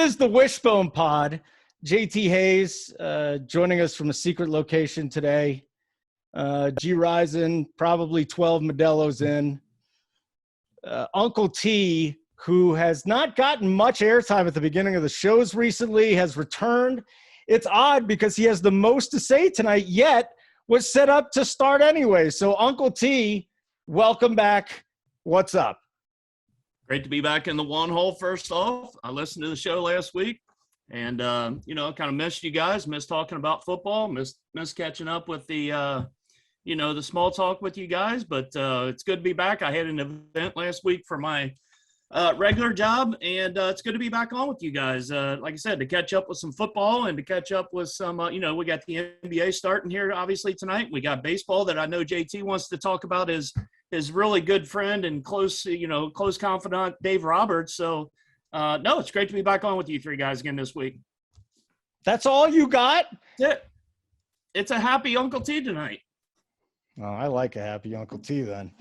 is the Wishbone Pod. JT Hayes joining us from a secret location today. G-Rizen, probably 12 Modelo's in. Uncle T, who has not gotten much airtime at the beginning of the shows recently, has returned. It's odd because he has the most to say tonight, yet was set up to start anyway. So, Uncle T, welcome back. What's up? Great to be back in the one hole. First off, I listened to the show last week and, kind of missed you guys, missed talking about football, missed catching up with the small talk with you guys. But it's good to be back. I had an event last week for my regular job, and it's good to be back on with you guys. Like I said, to catch up with some football and to catch up with some, we got the NBA starting here, obviously, tonight. We got baseball that I know JT wants to talk about his really good friend and close confidant, Dave Roberts. So, no, it's great to be back on with you three guys again this week. That's all you got? That's it. It's a happy Uncle T tonight. Oh, I like a happy Uncle T then.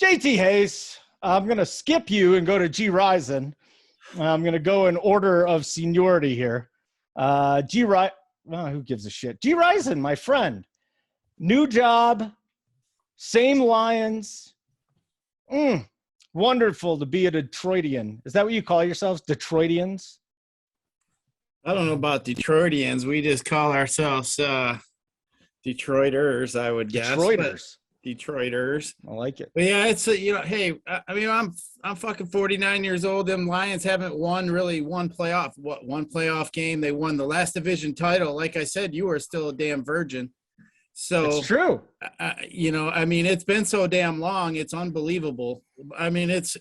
JT Hayes, I'm going to skip you and go to G-Rizen. I'm going to go in order of seniority here. Who gives a shit? G-Rizen, my friend. New job, same Lions. Wonderful to be a Detroitian. Is that what you call yourselves, Detroitians? I don't know about Detroitians. We just call ourselves Detroiters, I would guess. Detroiters. I like it. But yeah, it's hey, I mean, I'm fucking 49 years old. Them Lions haven't won one playoff game. They won the last division title. Like I said, you are still a damn virgin. So it's true. I mean, it's been so damn long. It's unbelievable. I mean, it's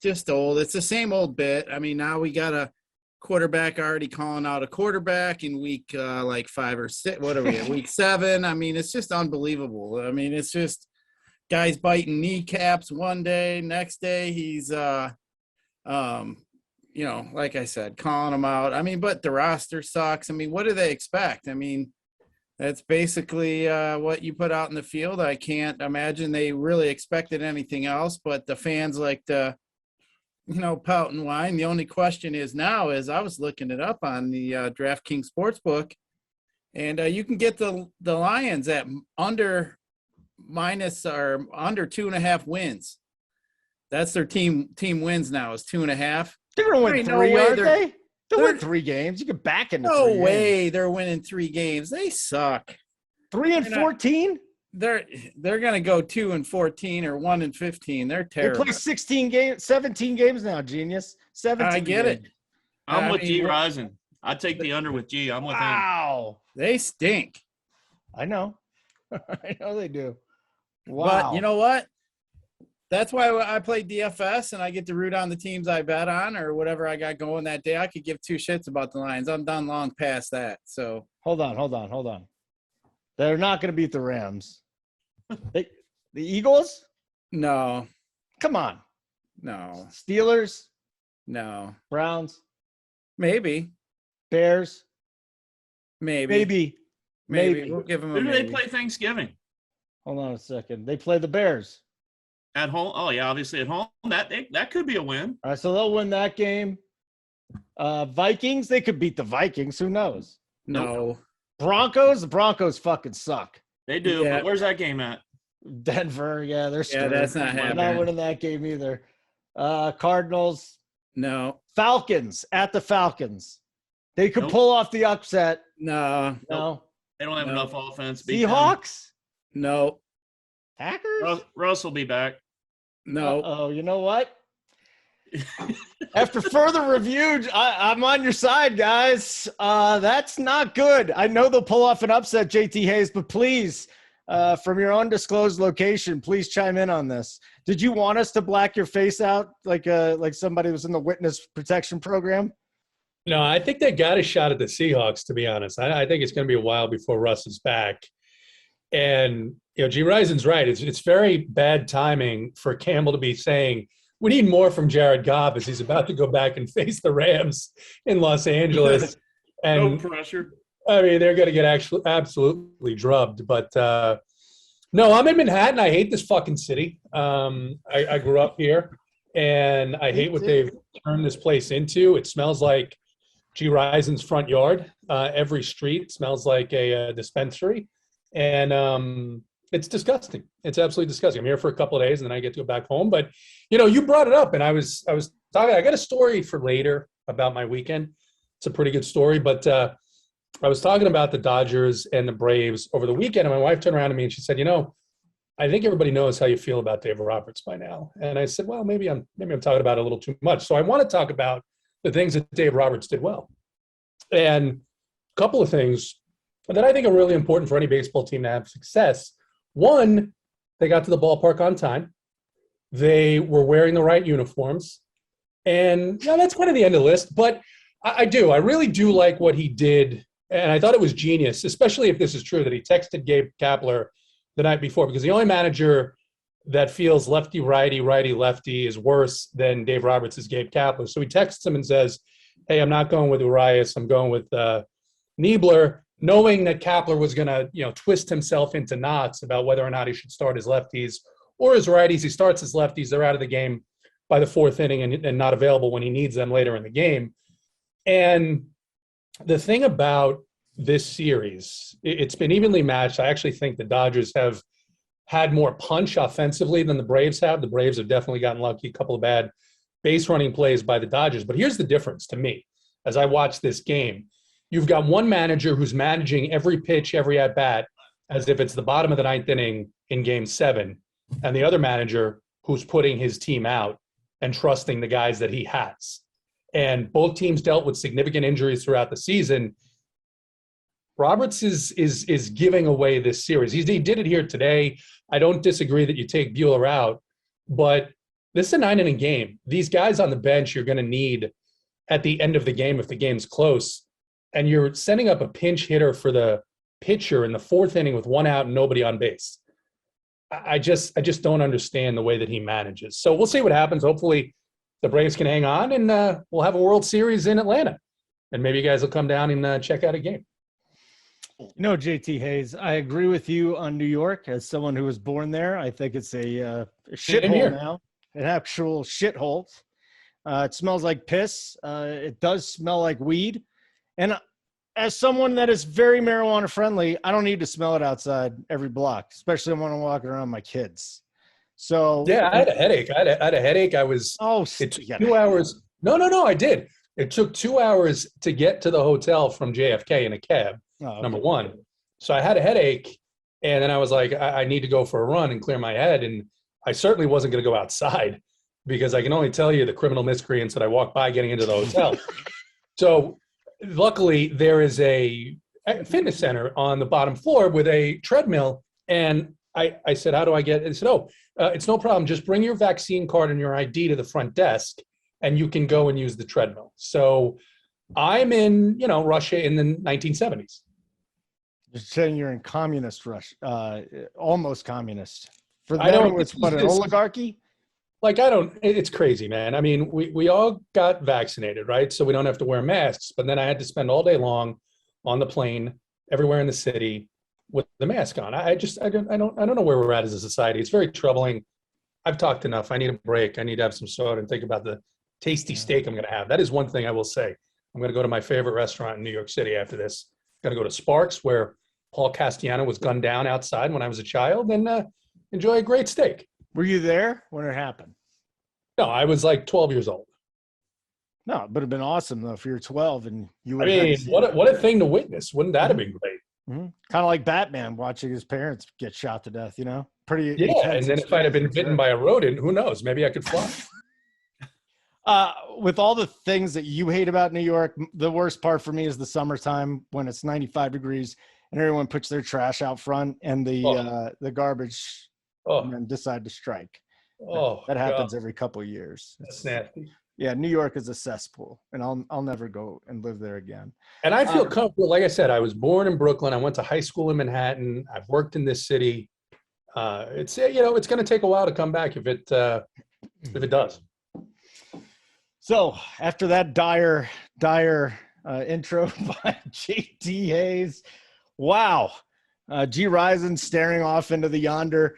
just old. It's the same old bit. I mean, now we got a quarterback already calling out a quarterback in week 5 or 6. What are we at? Week 7. I mean, it's just unbelievable. I mean, it's just guys biting kneecaps one day, next day he's like I said, calling them out. I mean, but the roster sucks. I mean, what do they expect? I mean, that's basically what you put out in the field. I can't imagine they really expected anything else, but the fans like to pout and whine. The only question is I was looking it up on the DraftKings Sportsbook, and you can get the Lions at under 2.5 wins. That's their team wins now is 2.5. They're going to win 3, aren't they? They'll win 3 games. You can back into 3 games. No way they're winning 3 games. They suck. 3-14? They're going to go 2-14 or 1-15. They're terrible. They play 17 games now, genius. 17 I get games. it. I'm with G-Rizen. I take the under with G. I'm with him. Wow. They stink. I know. I know they do. Wow. But you know what? That's why I play DFS and I get to root on the teams I bet on or whatever I got going that day. I could give 2 shits about the Lions. I'm done long past that. So hold on. They're not going to beat the Rams. The Eagles? No. Come on. No. Steelers? No. Browns? Maybe. Bears? Maybe. Maybe. We'll give them Who a do maybe. they play Thanksgiving? Hold on a second. They play the Bears. At home? Oh, yeah, obviously at home. That could be a win. All right, so they'll win that game. Vikings, they could beat the Vikings. Who knows? No. Broncos? The Broncos fucking suck. They do, Yeah. but where's that game at? Denver, yeah, they're screwed. Yeah, that's not They're happening. not winning that game either. Cardinals. No. Falcons at the Falcons. They could Nope. pull off the upset. No. No. They don't have No. enough offense. to beat them. Seahawks? No. Packers? Russ will be back. No. Oh, you know what? After further review, I'm on your side, guys. That's not good. I know they'll pull off an upset, JT Hayes, but please, from your undisclosed location, please chime in on this. Did you want us to black your face out like somebody was in the witness protection program? No, I think they got a shot at the Seahawks, to be honest. I think it's going to be a while before Russ is back. And, G-Rizen's right. It's very bad timing for Campbell to be saying, we need more from Jared Goff as he's about to go back and face the Rams in Los Angeles. And No pressure. I mean, they're going to get absolutely drubbed. But, no, I'm in Manhattan. I hate this fucking city. I grew up here, and I hate what they've turned this place into. It smells like G-Rizen's front yard. Every street smells like a dispensary. And it's disgusting. It's absolutely disgusting. I'm here for a couple of days and then I get to go back home. But, you brought it up and I was talking, I got a story for later about my weekend. It's a pretty good story, but I was talking about the Dodgers and the Braves over the weekend, and my wife turned around to me and she said, I think everybody knows how you feel about Dave Roberts by now. And I said, well, maybe I'm talking about it a little too much. So I want to talk about the things that Dave Roberts did well. And a couple of things that I think are really important for any baseball team to have success. One, they got to the ballpark on time. They were wearing the right uniforms. And that's kind of the end of the list. But I really do like what he did. And I thought it was genius, especially if this is true, that he texted Gabe Kapler the night before, because the only manager that feels lefty-righty, righty-lefty is worse than Dave Roberts is Gabe Kapler. So he texts him and says, hey, I'm not going with Urias. I'm going with Niebler, knowing that Kapler was going to, twist himself into knots about whether or not he should start his lefties or his righties. He starts his lefties. They're out of the game by the fourth inning and not available when he needs them later in the game. And the thing about this series, it's been evenly matched. I actually think the Dodgers have had more punch offensively than the Braves have. The Braves have definitely gotten lucky, a couple of bad base running plays by the Dodgers. But here's the difference to me as I watch this game. You've got one manager who's managing every pitch, every at-bat, as if it's the bottom of the ninth inning in Game 7, and the other manager who's putting his team out and trusting the guys that he has. And both teams dealt with significant injuries throughout the season. Roberts is giving away this series. He did it here today. I don't disagree that you take Buehler out, but this is a 9-inning game. These guys on the bench you're going to need at the end of the game if the game's close, and you're setting up a pinch hitter for the pitcher in the fourth inning with one out and nobody on base. I just don't understand the way that he manages. So we'll see what happens. Hopefully the Braves can hang on, and we'll have a World Series in Atlanta. And maybe you guys will come down and check out a game. JT Hayes, I agree with you on New York. As someone who was born there, I think it's a shithole now, an actual shithole. It smells like piss. It does smell like weed. And as someone that is very marijuana friendly, I don't need to smell it outside every block, especially when I'm walking around my kids. So yeah, I had a headache. I had a headache. It took 2 hours. No, I did. It took 2 hours to get to the hotel from JFK in a cab, number one. So I had a headache, and then I was like, I need to go for a run and clear my head. And I certainly wasn't going to go outside because I can only tell you the criminal miscreants that I walked by getting into the hotel. So luckily, there is a fitness center on the bottom floor with a treadmill. And I said, how do I get it? They said, it's no problem. Just bring your vaccine card and your ID to the front desk, and you can go and use the treadmill. So I'm in, Russia in the 1970s. You're saying you're in communist Russia, almost communist. For them, it's an oligarchy? It's crazy, man. I mean, we all got vaccinated, right? So we don't have to wear masks. But then I had to spend all day long on the plane, everywhere in the city, with the mask on. I don't know where we're at as a society. It's very troubling. I've talked enough. I need a break. I need to have some soda and think about the tasty steak I'm going to have. That is one thing I will say. I'm going to go to my favorite restaurant in New York City after this. I'm going to go to Sparks, where Paul Castellano was gunned down outside when I was a child, and enjoy a great steak. Were you there when it happened? No, I was like 12 years old. No, it would have been awesome though if you're 12 and you. What a thing to witness! Wouldn't that have been great? Mm-hmm. Kind of like Batman watching his parents get shot to death. Pretty. Yeah, and then if I'd have been bitten by a rodent, who knows? Maybe I could fly. With all the things that you hate about New York, the worst part for me is the summertime when it's 95 degrees and everyone puts their trash out front and the garbage and decide to strike. That happens every couple of years. That's nasty. Yeah, New York is a cesspool, and I'll never go and live there again. And I feel comfortable. Like I said, I was born in Brooklyn. I went to high school in Manhattan. I've worked in this city. It's it's going to take a while to come back if it does. So after that dire intro by JT Hayes, wow, G-Rizen staring off into the yonder.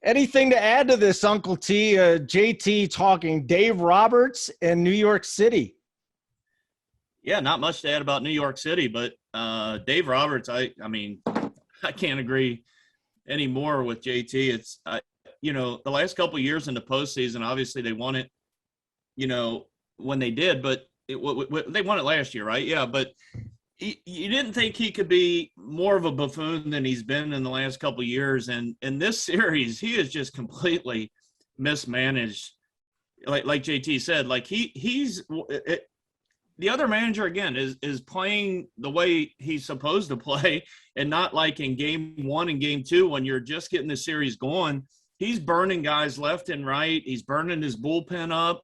Anything to add to this, Uncle T? JT talking Dave Roberts in New York City. Yeah, not much to add about New York City, but Dave Roberts, I mean, I can't agree anymore with JT. It's the last couple of years in the postseason, obviously they won it, when they did, but they won it last year, right? Yeah, but you didn't think he could be more of a buffoon than he's been in the last couple of years, and in this series, he is just completely mismanaged. Like JT said, like he's the other manager again is playing the way he's supposed to play, and not like in game 1 and game 2 when you're just getting the series going. He's burning guys left and right. He's burning his bullpen up,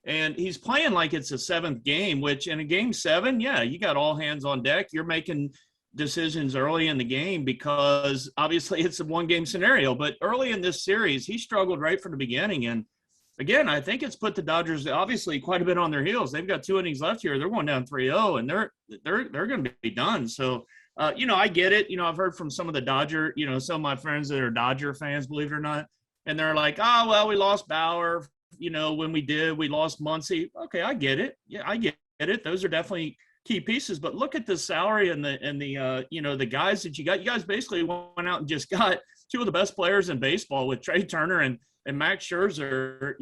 and he's playing like it's a 7th game, which in a game 7, yeah, you got all hands on deck. You're making decisions early in the game because obviously it's a 1-game scenario. But early in this series, he struggled right from the beginning. And again, I think it's put the Dodgers obviously quite a bit on their heels. They've got 2 innings left here. They're going down 3-0, and they're going to be done. So, I get it. I've heard from some of the Dodger, some of my friends that are Dodger fans, believe it or not, and they're like, oh, well, we lost Bauer. When we lost Muncy. Okay, I get it. Yeah, I get it. Those are definitely key pieces. But look at the salary and the guys that you got. You guys basically went out and just got 2 of the best players in baseball with Trey Turner and Max Scherzer,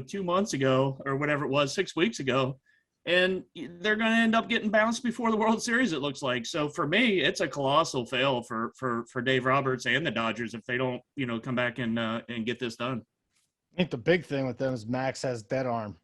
2 months ago or whatever it was, 6 weeks ago. And they're going to end up getting bounced before the World Series, it looks like. So for me, it's a colossal fail for Dave Roberts and the Dodgers if they don't, come back and get this done. I think the big thing with them is Max has dead arm.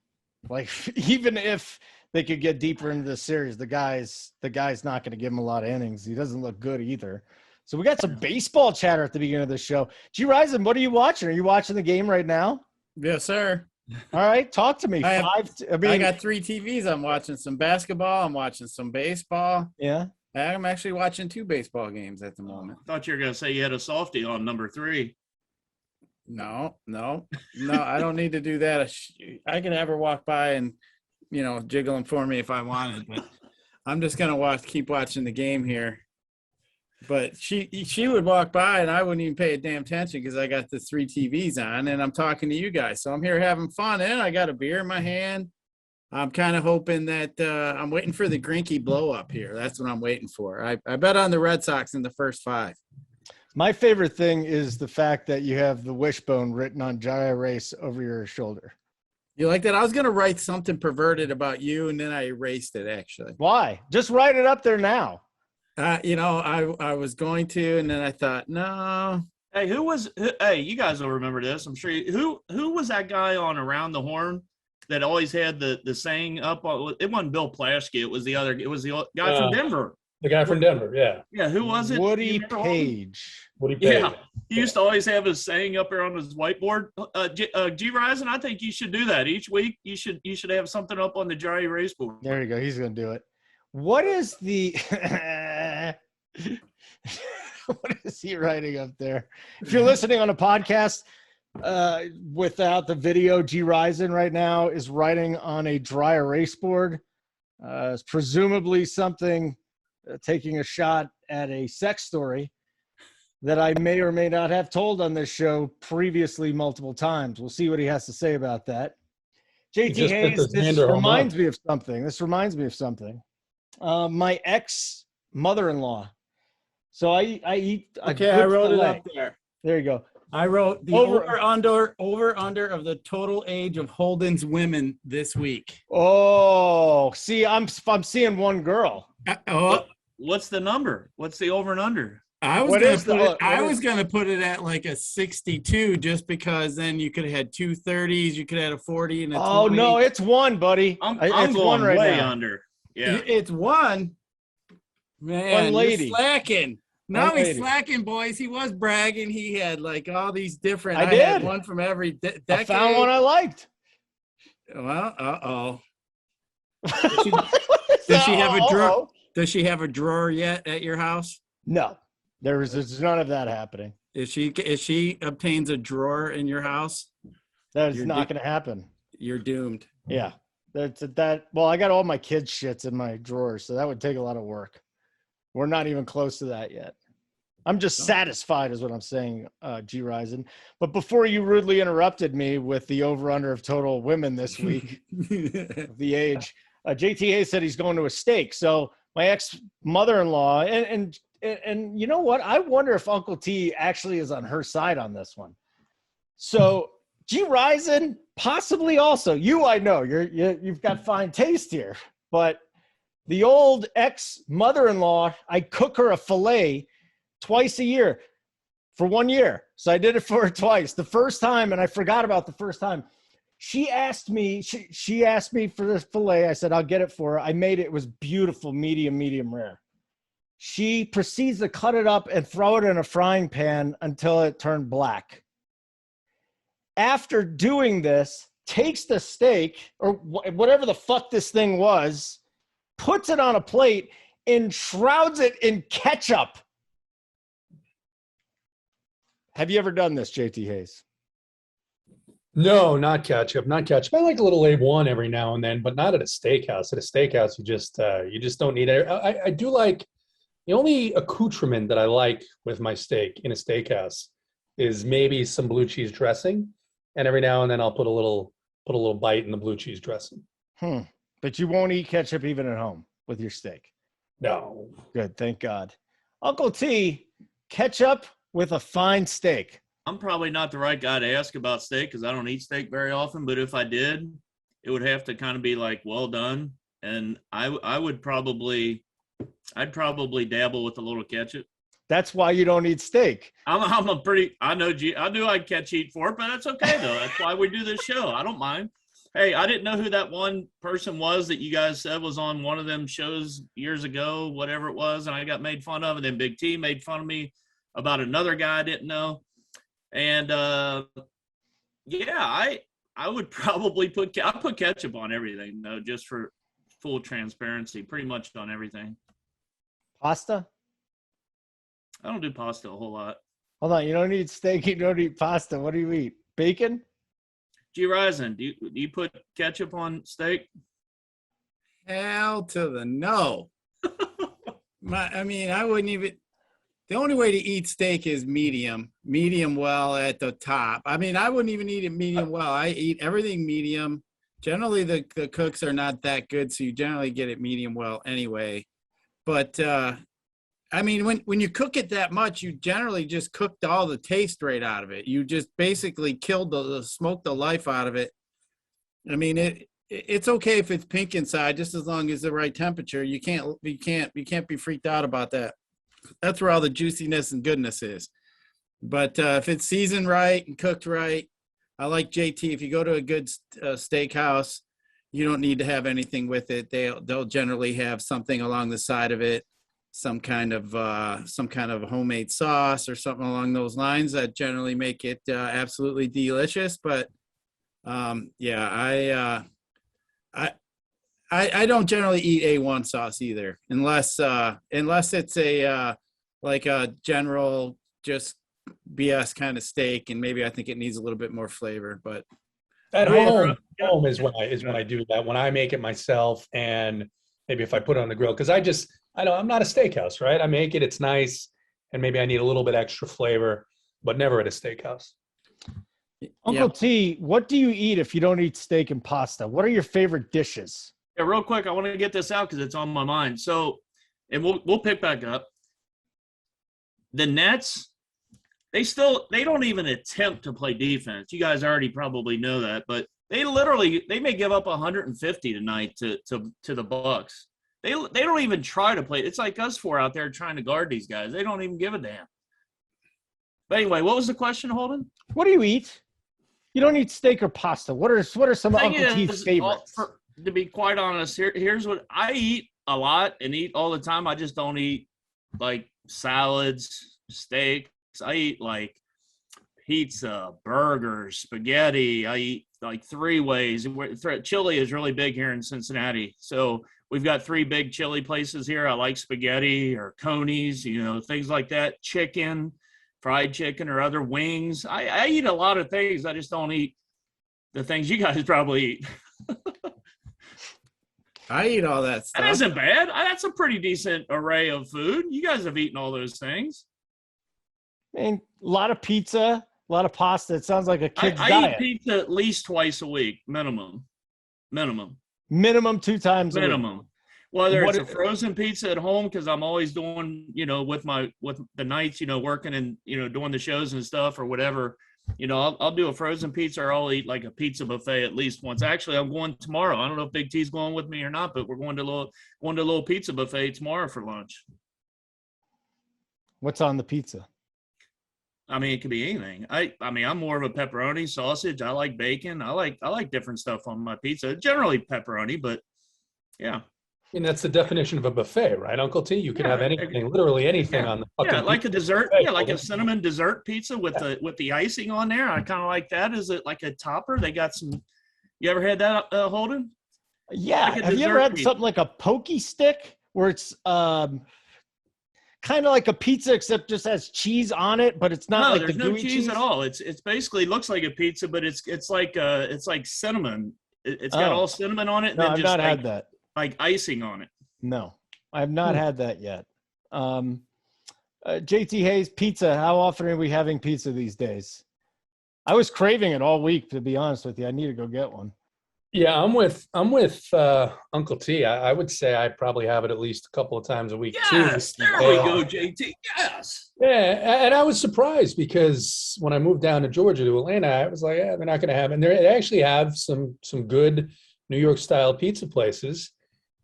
Like, even if they could get deeper into the series, the guy's not going to give him a lot of innings. He doesn't look good either. So we got some baseball chatter at the beginning of the show. G-Rizen, what are you watching? Are you watching the game right now? Yes, sir. All right, talk to me. I got 3 TVs. I'm watching some basketball. I'm watching some baseball. Yeah. I'm actually watching 2 baseball games at the moment. I thought you were going to say you had a softie on number 3. No, I don't need to do that. I can have her walk by and, jiggle them for me if I wanted, but I'm just going to keep watching the game here. But she would walk by and I wouldn't even pay a damn attention because I got the 3 TVs on and I'm talking to you guys. So I'm here having fun and I got a beer in my hand. I'm kind of hoping that I'm waiting for the Greinke blow up here. That's what I'm waiting for. I bet on the Red Sox in the first 5. My favorite thing is the fact that you have the Wishbone written on dry erase over your shoulder. You like that? I was going to write something perverted about you, and then I erased it, actually. Why? Just write it up there now. I was going to, and then I thought, no. Hey, you guys will remember this. I'm sure who was that guy on Around the Horn that always had the saying up? It wasn't Bill Plaschke. It was the guy from Denver. The guy from Denver, yeah. Yeah, who was it? Woody Page. Yeah, he used to always have his saying up there on his whiteboard. G-Rizen, I think you should do that. Each week you should have something up on the dry erase board. There you go. He's going to do it. What is the what is he writing up there? If you're listening on a podcast without the video, G-Rizen right now is writing on a dry erase board. It's presumably something taking a shot at a sex story that I may or may not have told on this show previously multiple times. We'll see what he has to say about that. JT Hayes, this reminds me of something. My ex-mother-in-law. So I eat. I wrote it up there. There you go. I wrote the over-under of the total age of Holden's women this week. Oh, see, I'm seeing one girl. What's the number? What's the over and under? I was going to put it at like a 62 just because then you could have had 2 30s, you could have had a 40 and a 20. Oh, no, it's 1, buddy. I'm it's going 1 right way now. under. Yeah. It's 1. Man, one lady. He's slacking. No, he's lady. slacking, boys. He was bragging. He had like all these different. I had did. one from every decade. I found one I liked. Well, Does she have a drawer? Does she have a drawer yet at your house? No, there's none of that happening. If she obtains a drawer in your house, That is not going to happen. You're doomed. Yeah. Well, I got all my kids' shits in my drawers, so that would take a lot of work. We're not even close to that yet. I'm just satisfied is what I'm saying, G-Rizen. But before you rudely interrupted me with the over-under of total women this week, the age, JT Hayes said he's going to a steak. So my ex-mother-in-law, and you know what? I wonder if Uncle T actually is on her side on this one. So G-Rizen, possibly also. I know you've got fine taste here, but the old ex-mother-in-law, I cook her a fillet twice a year for 1 year. So I did it for her twice. The first time, and I forgot about the first time, she asked me for this fillet. I said, I'll get it for her. I made it. It was beautiful, medium rare. She proceeds to cut it up and throw it in a frying pan until it turned black. After doing this, takes the steak or whatever the fuck this thing was, puts it on a plate and shrouds it in ketchup. Have you ever done this, JT Hayes? No, not ketchup. Not ketchup. I like a little A1 every now and then, but not at a steakhouse. At a steakhouse, you just don't need it. I do like the only accoutrement that I like with my steak in a steakhouse is maybe some blue cheese dressing, and every now and then I'll put a little bite in the blue cheese dressing. But you won't eat ketchup even at home with your steak. No. Good, thank God. Uncle T, ketchup with a fine steak. I'm probably not the right guy to ask about steak because I don't eat steak very often. But if I did, it would have to kind of be like well done, and I'd probably dabble with a little ketchup. That's why you don't eat steak. I knew I'd catch heat for it, but that's okay though. That's why we do this show. I don't mind. Hey, I didn't know who that one person was that you guys said was on one of them shows years ago, whatever it was, and I got made fun of, and then BigT made fun of me about another guy I didn't know. And I would probably put ketchup on everything though, just for full transparency, pretty much on everything. Pasta? I don't do pasta a whole lot. Hold on, you don't eat steak, you don't eat pasta. What do you eat? Bacon? G-Rizen, do you put ketchup on steak? Hell to the no. I wouldn't even. The only way to eat steak is medium well at the top. I wouldn't even eat it medium well. I eat everything medium. Generally, the cooks are not that good, so you generally get it medium well anyway. But, when you cook it that much, you generally just cooked all the taste right out of it. You just basically smoked the life out of it. It's okay if it's pink inside, just as long as the right temperature. You can't be freaked out about that. That's where all the juiciness and goodness is. But if it's seasoned right and cooked right, I like JT. If you go to a good steakhouse, you don't need to have anything with it. They'll generally have something along the side of it, some kind of homemade sauce or something along those lines that generally make it absolutely delicious. But I don't generally eat A1 sauce either, unless it's a general just BS kind of steak, and maybe I think it needs a little bit more flavor. But at home is when I do that. When I make it myself, and maybe if I put it on the grill, because I'm not a steakhouse, right? I make it, it's nice, and maybe I need a little bit extra flavor, but never at a steakhouse. Uncle T, what do you eat if you don't eat steak and pasta? What are your favorite dishes? Yeah, real quick, I want to get this out because it's on my mind. So, and we'll pick back up. The Nets, they don't even attempt to play defense. You guys already probably know that, but they may give up 150 tonight to the Bucks. They don't even try to play. It's like us four out there trying to guard these guys. They don't even give a damn. But anyway, what was the question, Holden? What do you eat? You don't eat steak or pasta. What are some of Uncle T's favorites? To be quite honest, here's what I eat a lot and eat all the time. I just don't eat like salads, steaks. I eat like pizza, burgers, spaghetti. I eat like 3 ways. Chili is really big here in Cincinnati. So we've got 3 big chili places here. I like spaghetti or Coney's, things like that. Chicken, fried chicken, or other wings. I eat a lot of things. I just don't eat the things you guys probably eat. I eat all that stuff. That isn't bad. That's a pretty decent array of food. You guys have eaten all those things. A lot of pizza, a lot of pasta. It sounds like a kid's I diet. eat pizza at least twice a week, minimum. Minimum 2 times a week. Minimum. Whether it's a frozen pizza at home, because I'm always doing, with the nights, working and, doing the shows and stuff or whatever, I'll do a frozen pizza, or I'll eat like a pizza buffet at least once. Actually, I'm going tomorrow. I don't know if Big T's going with me or not, but we're going to a little pizza buffet tomorrow for lunch. What's on the pizza? I mean, it could be anything. I'm more of a pepperoni, sausage. I like bacon. I like different stuff on my pizza. Generally pepperoni, but yeah. I mean, that's the definition of a buffet, right, Uncle T? You can have anything, literally anything on the fucking like pizza a dessert. buffet. Yeah, like a cinnamon dessert pizza with the icing on there. I kind of like that. Is it like a topper? They got some. You ever had that, Holden? Yeah. Like have you ever had pizza. something like a pokey stick where it's kind of like a pizza except just has cheese on it, but it's not like there's the no gooey cheese at all. It's basically looks like a pizza, but it's like cinnamon. It's got all cinnamon on it. No, and then I've just not had that. Like icing on it. No, I have not had that yet. JT Hayes, pizza. How often are we having pizza these days? I was craving it all week, to be honest with you. I need to go get one. Yeah, I'm with Uncle T. I would say I probably have it at least a couple of times a week too. Yes, there we go, JT. Yes. Yeah, and I was surprised because when I moved down to Georgia to Atlanta, I was like, yeah, they're not going to have it. And they actually have some good New York style pizza places.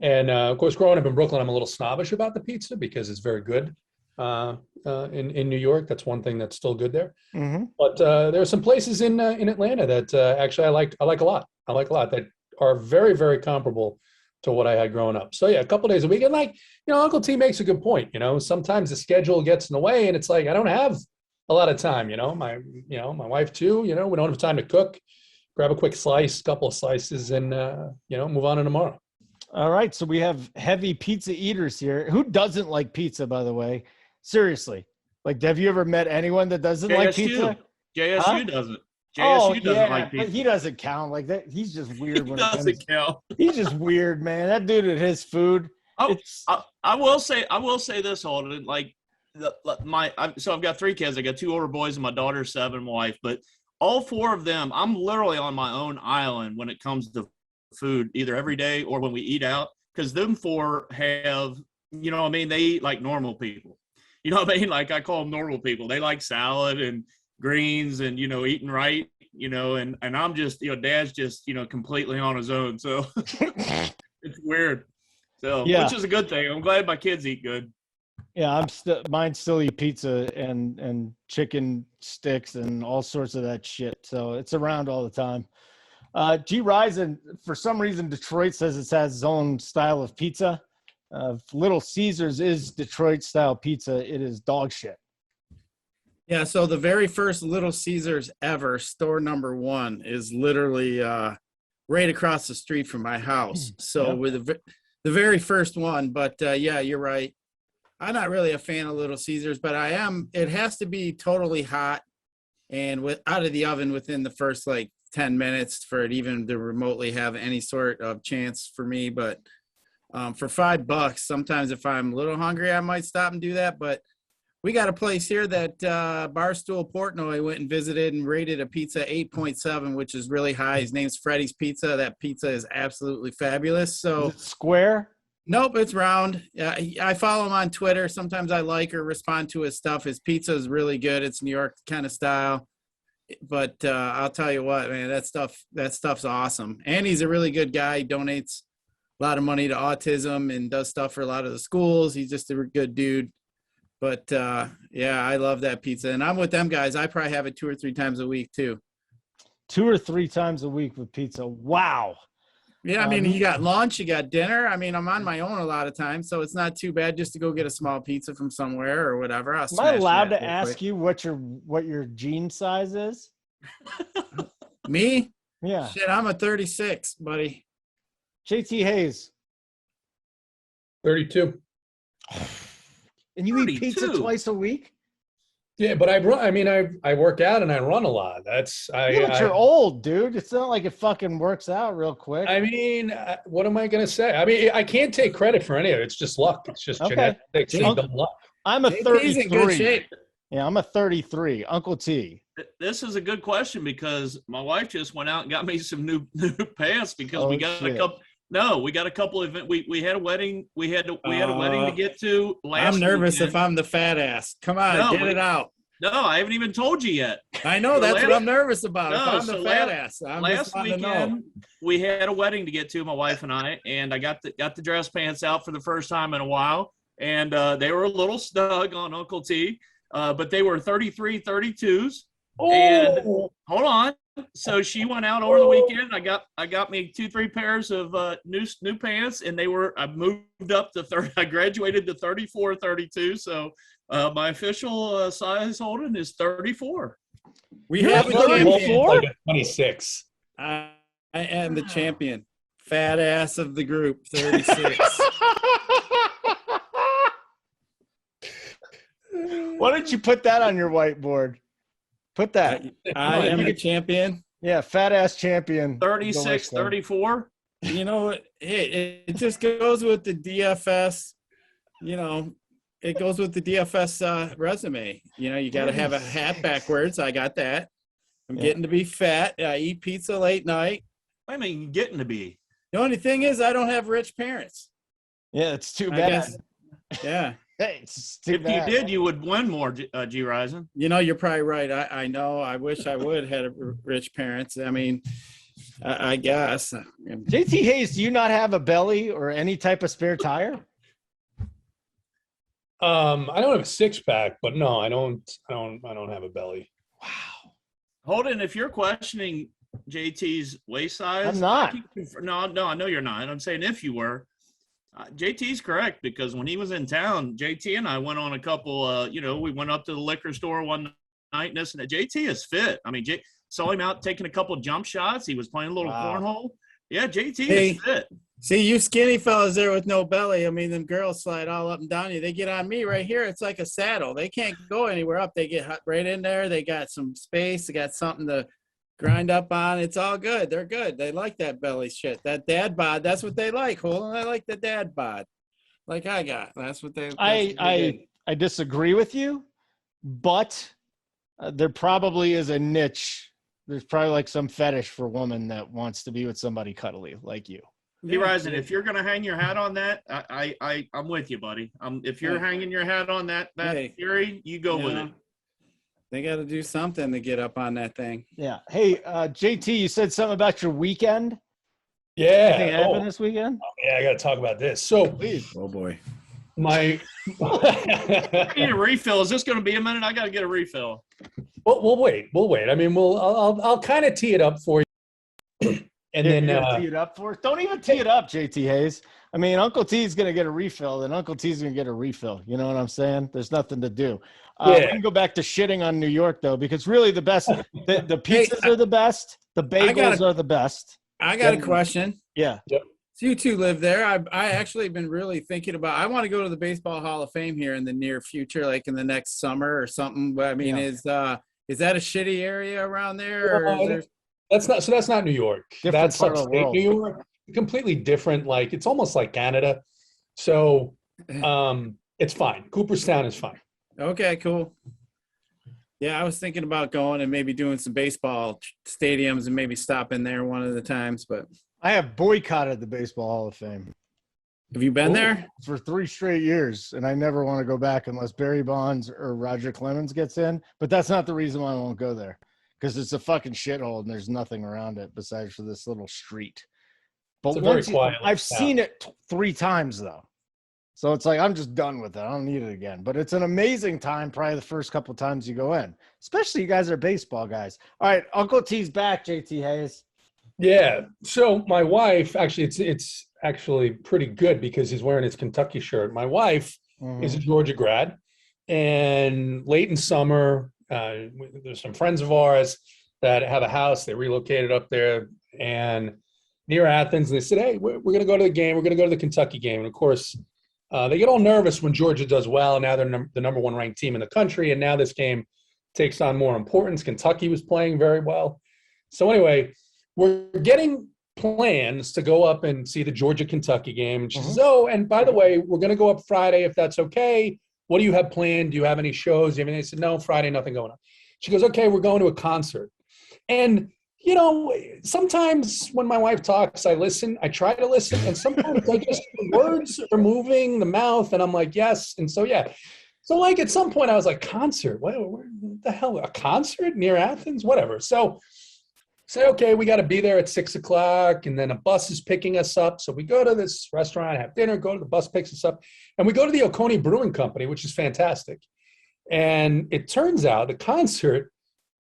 And of course, growing up in Brooklyn, I'm a little snobbish about the pizza because it's very good in New York. That's one thing that's still good there. Mm-hmm. But there are some places in Atlanta that actually I like a lot. I like a lot that are very, very comparable to what I had growing up. So yeah, a couple days a week. And Uncle T makes a good point. Sometimes the schedule gets in the way, and it's like I don't have a lot of time. My wife too. We don't have time to cook. Grab a quick slice, couple of slices, and move on to tomorrow. All right, so we have heavy pizza eaters here. Who doesn't like pizza, by the way? Seriously. Like, have you ever met anyone that doesn't like pizza? JSU doesn't. JSU doesn't like pizza. But he doesn't count like that. He's just weird. He doesn't count. He's just weird, man. That dude and his food. I will say this, Holden. Like, so I've got 3 kids. I got 2 older boys and my daughter's 7, my wife. But all 4 of them, I'm literally on my own island when it comes to food, either every day or when we eat out, because them 4 have, they eat like normal people. Like I call them normal people. They like salad and greens and, eating right, and I'm just, Dad's just, completely on his own. So it's weird. So, which is a good thing. I'm glad my kids eat good. Yeah, mine still eat pizza and chicken sticks and all sorts of that shit. So it's around all the time. G-Rizen, for some reason, Detroit says it has its own style of pizza. Little Caesars is Detroit style pizza. It is dog shit. Yeah, so the very first Little Caesars ever, store number 1, is literally right across the street from my house. So with the very first one, but yeah, you're right. I'm not really a fan of Little Caesars, but I am. It has to be totally hot and out of the oven within the first 10 minutes for it even to remotely have any sort of chance for me. But for $5, sometimes if I'm a little hungry, I might stop and do that. But we got a place here that Barstool Portnoy went and visited and rated a pizza 8.7, which is really high. His name's Freddy's Pizza. That pizza is absolutely fabulous. So is it square? Nope, it's round. I follow him on Twitter. Sometimes I like or respond to his stuff. His pizza is really good. It's New York kind of style. But I'll tell you what, man, that stuff's awesome. And he's a really good guy. He donates a lot of money to autism and does stuff for a lot of the schools. He's just a good dude. But yeah, I love that pizza. And I'm with them guys. I probably have it 2 or 3 times a week too. 2 or 3 times a week with pizza. Wow. Yeah, I mean, you got lunch, you got dinner. I mean, I'm on my own a lot of times, so it's not too bad just to go get a small pizza from somewhere or whatever. Am I allowed to ask you what your jean size is? Me? Yeah. Shit, I'm a 36, buddy. JT Hayes. 32. And you 32. Eat pizza twice a week? Yeah, but I work out and I run a lot. You're old, dude. It's not like it fucking works out real quick. I mean, what am I going to say? I mean, I can't take credit for any of it. It's just luck. It's just genetics and luck. I'm a 33. In good shape. Yeah, I'm a 33. Uncle T. This is a good question because my wife just went out and got me some new pants because No, we got a couple of events. We had a wedding. We had a wedding to get to last I'm nervous weekend. if I'm the fat ass. Come on, No, get it out. No, I haven't even told you yet. I know, that's what I'm nervous about. No, If I'm so the fat ass, I'm just last wanting to know. weekend we had a wedding to get to, my wife and I, and I got the dress pants out for the first time in a while, and they were a little snug on Uncle T, but they were 33 32s. Oh. And hold on. So she went out over the weekend. I got me 2-3 pairs of new pants, and I moved up to I graduated to 34 32. So my official size, Holden, is 34. We have a champion. Like a 26. I am the champion. Fat ass of the group, 36. Why don't you put that on your whiteboard? Put that. I am the champion. Yeah, fat ass champion. 36, 34. You know what? It just goes with the DFS, it goes with the DFS resume. You got to have a hat backwards. I got that. I'm getting to be fat. I eat pizza late night. I mean, getting to be. The only thing is I don't have rich parents. Yeah, it's too I bad. guess. Yeah. Hey, it's too If bad. you did, you would win more, G-Rizen. You're probably right. I know. I wish I would have rich parents. I mean, I guess. JT Hayes, do you not have a belly or any type of spare tire? I don't have a six-pack, but no, I don't have a belly. Wow. Holden, if you're questioning JT's waist size, I'm not. No, I know you're not. I'm saying if you were, JT's correct, because when he was in town, JT and I went on a couple. We went up to the liquor store one night and this and that. JT is fit. I mean, saw him out taking a couple jump shots. He was playing a little cornhole. Yeah, JT is fit. See, you skinny fellas there with no belly. I mean, them girls slide all up and down you. They get on me right here. It's like a saddle. They can't go anywhere up. They get right in there. They got some space. They got something to grind up on. It's all good. They're good. They like that belly shit. That dad bod. That's what they like. Holden. I like the dad bod. Like I got. That's what they. I disagree with you, but there probably is a niche. There's probably like some fetish for a woman that wants to be with somebody cuddly like you. G-Rizen, if you're gonna hang your hat on that, I'm with you, buddy. If you're hanging your hat on that theory, you go with it. They got to do something to get up on that thing. Yeah. Hey, JT, you said something about your weekend. Yeah. Anything happened this weekend? Yeah, I got to talk about this. So, please. Oh boy. I need a refill. Is this going to be a minute? I got to get a refill. We'll wait. I mean, I'll kind of tee it up for you, and then tee it up for us. Don't even tee it up, JT Hayes. I mean, Uncle T's going to get a refill, and Uncle T's going to get a refill. You know what I'm saying? There's nothing to do. We can go back to shitting on New York, though, because really the best, the pizzas are the best. The bagels are the best. I got a question. Yeah. Yep. So you two live there. I actually been really thinking about, I want to go to the Baseball Hall of Fame here in the near future, like in the next summer or something. But I mean, is that a shitty area around there? Or that's not New York. That's part of the world. New York. Completely different. Like it's almost like Canada. So it's fine. Cooperstown is fine. Okay, cool. Yeah, I was thinking about going and maybe doing some baseball stadiums and maybe stopping there one of the times, but I have boycotted the Baseball Hall of Fame. Have you been there? For 3 straight years, and I never want to go back unless Barry Bonds or Roger Clemens gets in. But that's not the reason why I won't go there, because it's a fucking shithole and there's nothing around it besides for this little street. But I've seen it 3 times though. So it's like, I'm just done with it. I don't need it again. But it's an amazing time, probably the first couple of times you go in. Especially you guys are baseball guys. All right, Uncle T's back, JT Hayes. Yeah. So my wife, actually, it's actually pretty good because he's wearing his Kentucky shirt. My wife is a Georgia grad. And late in summer, there's some friends of ours that have a house. They relocated up there and near Athens. And they said, hey, we're going to go to the game. We're going to go to the Kentucky game. And, of course, they get all nervous when Georgia does well. Now they're the number 1 ranked team in the country, and now this game takes on more importance. Kentucky was playing very well. So anyway, we're getting plans to go up and see the Georgia-Kentucky game. And she says, oh, and by the way, we're going to go up Friday if that's okay. What do you have planned? Do you have any shows? I mean, they said, no, Friday, nothing going on. She goes, okay, we're going to a concert. And you know, sometimes when my wife talks, I listen. I try to listen, and sometimes I just the words are moving, the mouth, and I'm like, yes. And so yeah. So like at some point I was like, concert? What the hell? A concert near Athens? Whatever. So say, okay, we got to be there at 6 o'clock, and then a bus is picking us up. So we go to this restaurant, have dinner, go to the bus, picks us up, and we go to the Oconee Brewing Company, which is fantastic. And it turns out the concert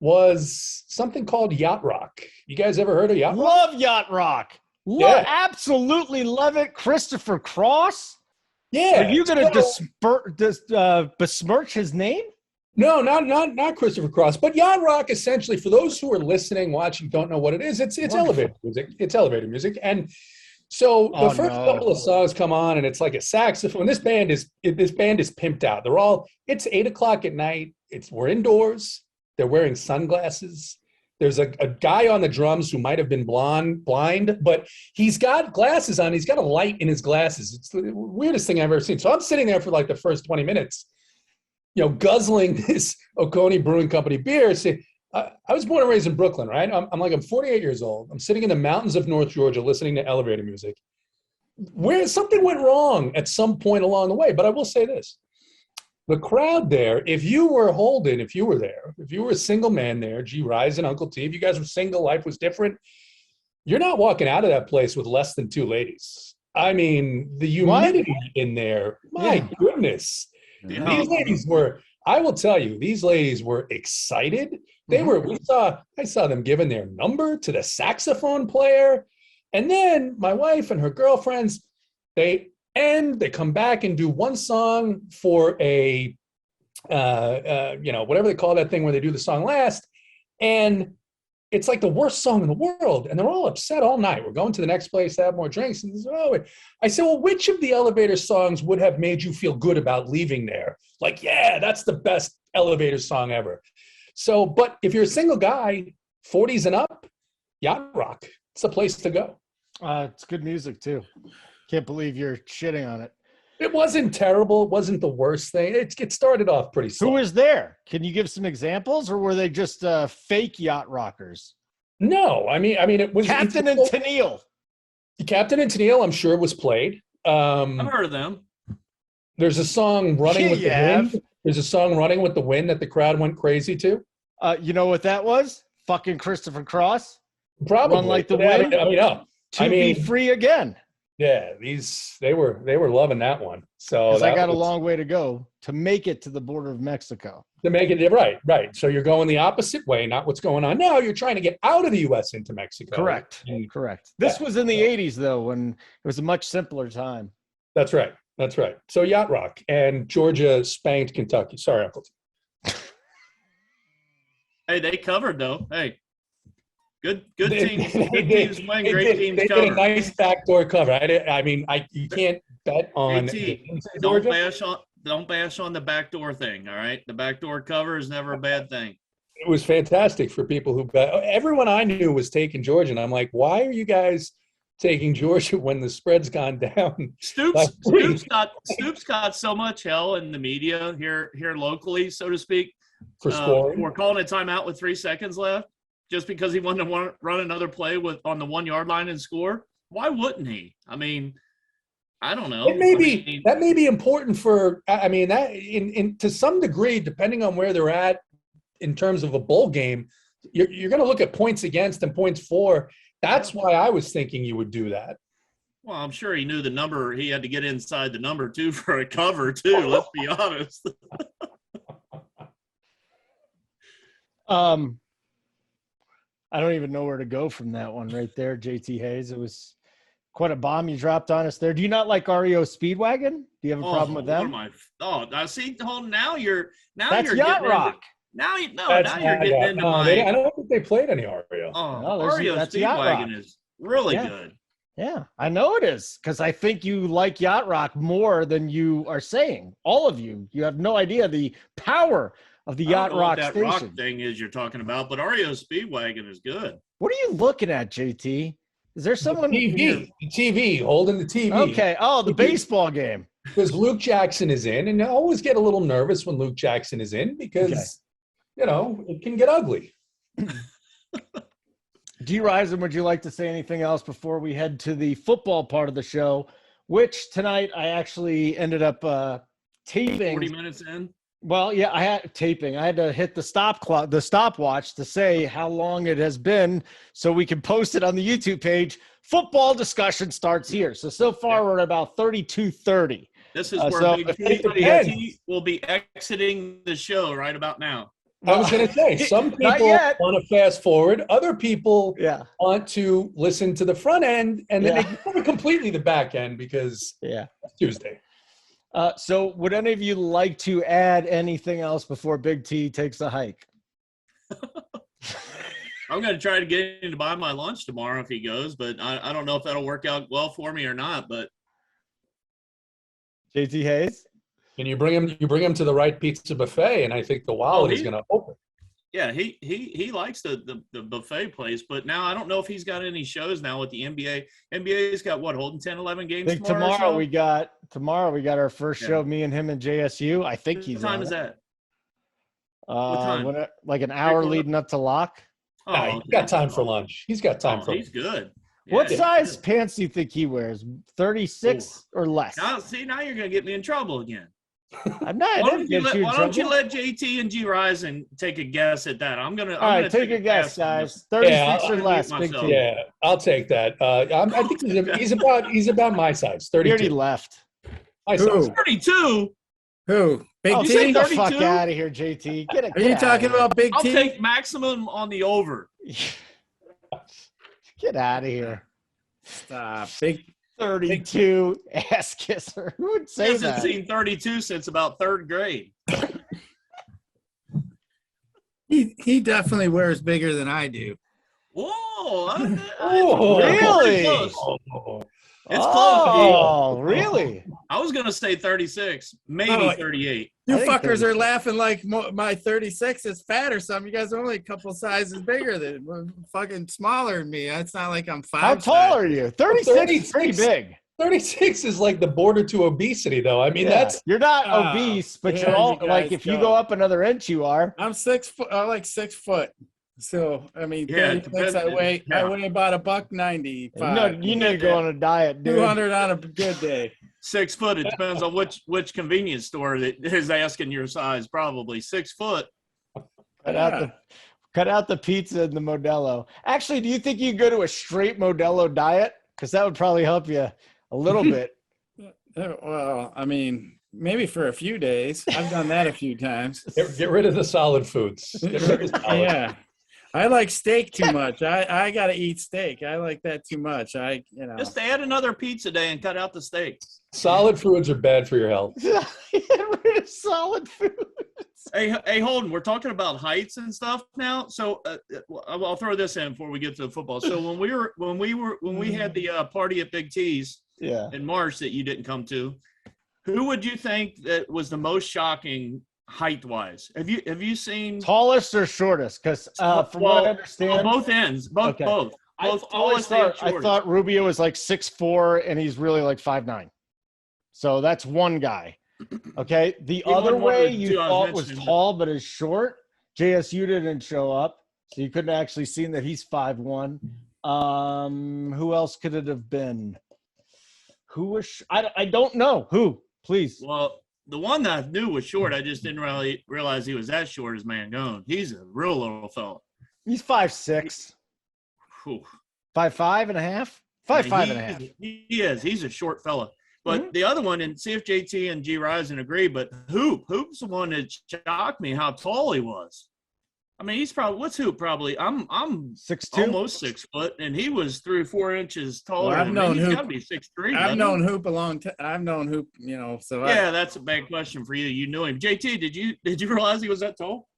was something called Yacht Rock. You guys ever heard of Yacht Rock? Love Yacht Rock. Yeah. Absolutely love it. Christopher Cross. Yeah. Are you going to besmirch his name? No, not Christopher Cross, but Yacht Rock. Essentially, for those who are listening, watching, don't know what it is, it's elevator music. It's elevator music, and so the first couple of songs come on, and it's like a saxophone. This band is pimped out. It's 8 o'clock at night. We're indoors. They're wearing sunglasses. There's a guy on the drums who might have been blind, but he's got glasses on. He's got a light in his glasses. It's the weirdest thing I've ever seen. So I'm sitting there for like the first 20 minutes, guzzling this Oconee Brewing Company beer. See, I was born and raised in Brooklyn, right? I'm 48 years old. I'm sitting in the mountains of North Georgia listening to elevator music. Where something went wrong at some point along the way, but I will say this. The crowd there, if you were Holden, if you were there, if you were a single man there, G-Rizen, Uncle T, if you guys were single, life was different, you're not walking out of that place with less than 2 ladies. I mean, the humidity in there, my goodness. Yeah. These ladies I will tell you, these ladies were excited. I saw them giving their number to the saxophone player. And then my wife and her girlfriends, they come back and do one song for a, whatever they call that thing where they do the song last. And it's like the worst song in the world. And they're all upset all night. We're going to the next place to have more drinks. And I said, well, which of the elevator songs would have made you feel good about leaving there? Like, yeah, that's the best elevator song ever. So, but if you're a single guy, 40s and up, Yacht Rock, it's the place to go. It's good music too. Can't believe you're shitting on it. It wasn't terrible. It wasn't the worst thing. It started off pretty slow. Who was there? Can you give some examples, or were they just fake yacht rockers? No, I mean, it was Captain and Tennille. Captain and Tennille, I'm sure, was played. I've heard of them. There's a song "Running with the Wind." There's a song "Running with the Wind" that the crowd went crazy to. You know what that was? Fucking Christopher Cross. Probably. Run Like the Wind. Be free again. Yeah, they were loving that one. So I got a long way to go to make it to the border of Mexico. To make it right. So you're going the opposite way, not what's going on now. You're trying to get out of the U.S. into Mexico. Correct. This was in the 80s, though, when it was a much simpler time. That's right. So Yacht Rock and Georgia spanked Kentucky. Sorry, Uncle T. Hey, they covered though. Hey. Good teams. Good teams win. Great teams they cover. did a nice backdoor cover. You can't bet on BT. Don't bash on the backdoor thing. All right, the backdoor cover is never a bad thing. It was fantastic for people who bet. Everyone I knew was taking Georgia, and I'm like, why are you guys taking Georgia when the spread's gone down? Stoops got so much hell in the media here locally, so to speak, for scoring. We're calling a timeout with 3 seconds left. Just because he wanted to run another play on the 1 yard line and score, why wouldn't he? I mean, I don't know. That may be important for. I mean, that in to some degree, depending on where they're at in terms of a bowl game, you're going to look at points against and points for. That's why I was thinking you would do that. Well, I'm sure he knew the number. He had to get inside the number too for a cover too. Let's be honest. I don't even know where to go from that one right there, JT Hayes. It was quite a bomb you dropped on us there. Do you not like REO Speedwagon? Do you have a problem with them? I see. Now you're That's Yacht Rock. Now you're getting into my. I don't think they played any REO. REO Speedwagon is really good. Yeah, I know it is, because I think you like Yacht Rock more than you are saying. All of you. You have no idea the power of the Yacht Rock that station. Rock thing is you're talking about, but REO Speedwagon is good. What are you looking at, JT? Is there someone? The TV, holding the TV. Okay. Oh, the baseball game. Because Luke Jackson is in, and I always get a little nervous when Luke Jackson is in because, it can get ugly. G-Rizen, would you like to say anything else before we head to the football part of the show, which tonight I actually ended up taping. 40 minutes in. Well, yeah, I had taping. I had to hit the stopwatch to say how long it has been so we can post it on the YouTube page. Football discussion starts here. So far we're at about 32:30. This is where Big T will be exiting the show right about now. I was going to say, some people want to fast forward. Other people want to listen to the front end, and then they go completely the back end because it's Tuesday. So would any of you like to add anything else before Big T takes a hike? I'm going to try to get him to buy my lunch tomorrow if he goes, but I don't know if that'll work out well for me or not. But JT Hayes? And you bring him to the right pizza buffet, and I think the wallet is going to open. Yeah, he likes the buffet place, but now I don't know if he's got any shows now with the NBA. NBA's got what, Holden 10, 11 games I think tomorrow we got our first show, me and him and JSU. I think he's What time on is it. that? What time? Like an hour leading up to lock. Oh, he's got time for lunch. He's got time for He's good. What size pants do you think he wears? 36 or less? Now you're going to get me in trouble again. I'm not. Why don't you let JT and G-Rizen take a guess at that? I'm gonna take a guess, guys. 36 or less. Big T. Yeah, I'll take that. I think he's about my size. 32. He already left. My size. 32. Who? Big T? Get the fuck out of here, JT. Are you talking about Big T? I'll take maximum on the over. Get out of here. Stop. Big 32 ass kisser. Who would say that? He hasn't seen 32 since about third grade. He definitely wears bigger than I do. Whoa! Really? It's close. Oh, really? I was gonna say 36, maybe 38. You fuckers are laughing like my 36 is fat or something. You guys are only a couple sizes bigger than fucking smaller than me. It's not like I'm 5. How tall are you? 36 is pretty big. 36 is like the border to obesity, though. I mean, you're not obese, but you're all like if you go up another inch, you are. I'm 6 foot. I'm like 6 foot. So I mean, 36, I weigh about $1.95. No, you need to go on a diet, dude. 200 on a good day. 6 foot. It depends on which convenience store that is asking your size. Probably 6 foot. Cut out the pizza and the Modelo. Actually, do you think you go to a straight Modelo diet? Because that would probably help you a little bit. Well, I mean, maybe for a few days. I've done that a few times. Get rid of the solid foods. Yeah. I like steak too much. I got to eat steak. I like that too much. Just add another pizza day and cut out the steak. Solid foods are bad for your health. Get rid of solid foods. Hey, Holden, we're talking about heights and stuff now. So I'll throw this in before we get to the football. So when we had the party at Big T's in March that you didn't come to, who would you think that was the most shocking height-wise? Have you seen tallest or shortest? Because from what I understand, both ends, both. I thought Rubio was like 6'4", and he's really like 5'9". So that's one guy. Okay, the other way you thought was tall but is short. JSU didn't show up, so you couldn't actually see that he's 5'1". Who else could it have been? Who was? I don't know. Who? Please. Well, the one that I knew was short. I just didn't really realize he was that short as Mangone. He's a real little fella. He's 5'6". 5'5" and a half. 5'5" and a half. He is. He's a short fella. But the other one, and see if JT and G-Rizen agree, but Hoop's the one that shocked me how tall he was. I mean, he's probably, what's Hoop probably? I'm 6'2", almost 6 foot, and he was 3 or 4 inches taller. Well, I've known Hoop. He's got to be 6'3". I've known Hoop a long time. I've known Hoop, so that's a bad question for you. You knew him. JT, did you realize he was that tall?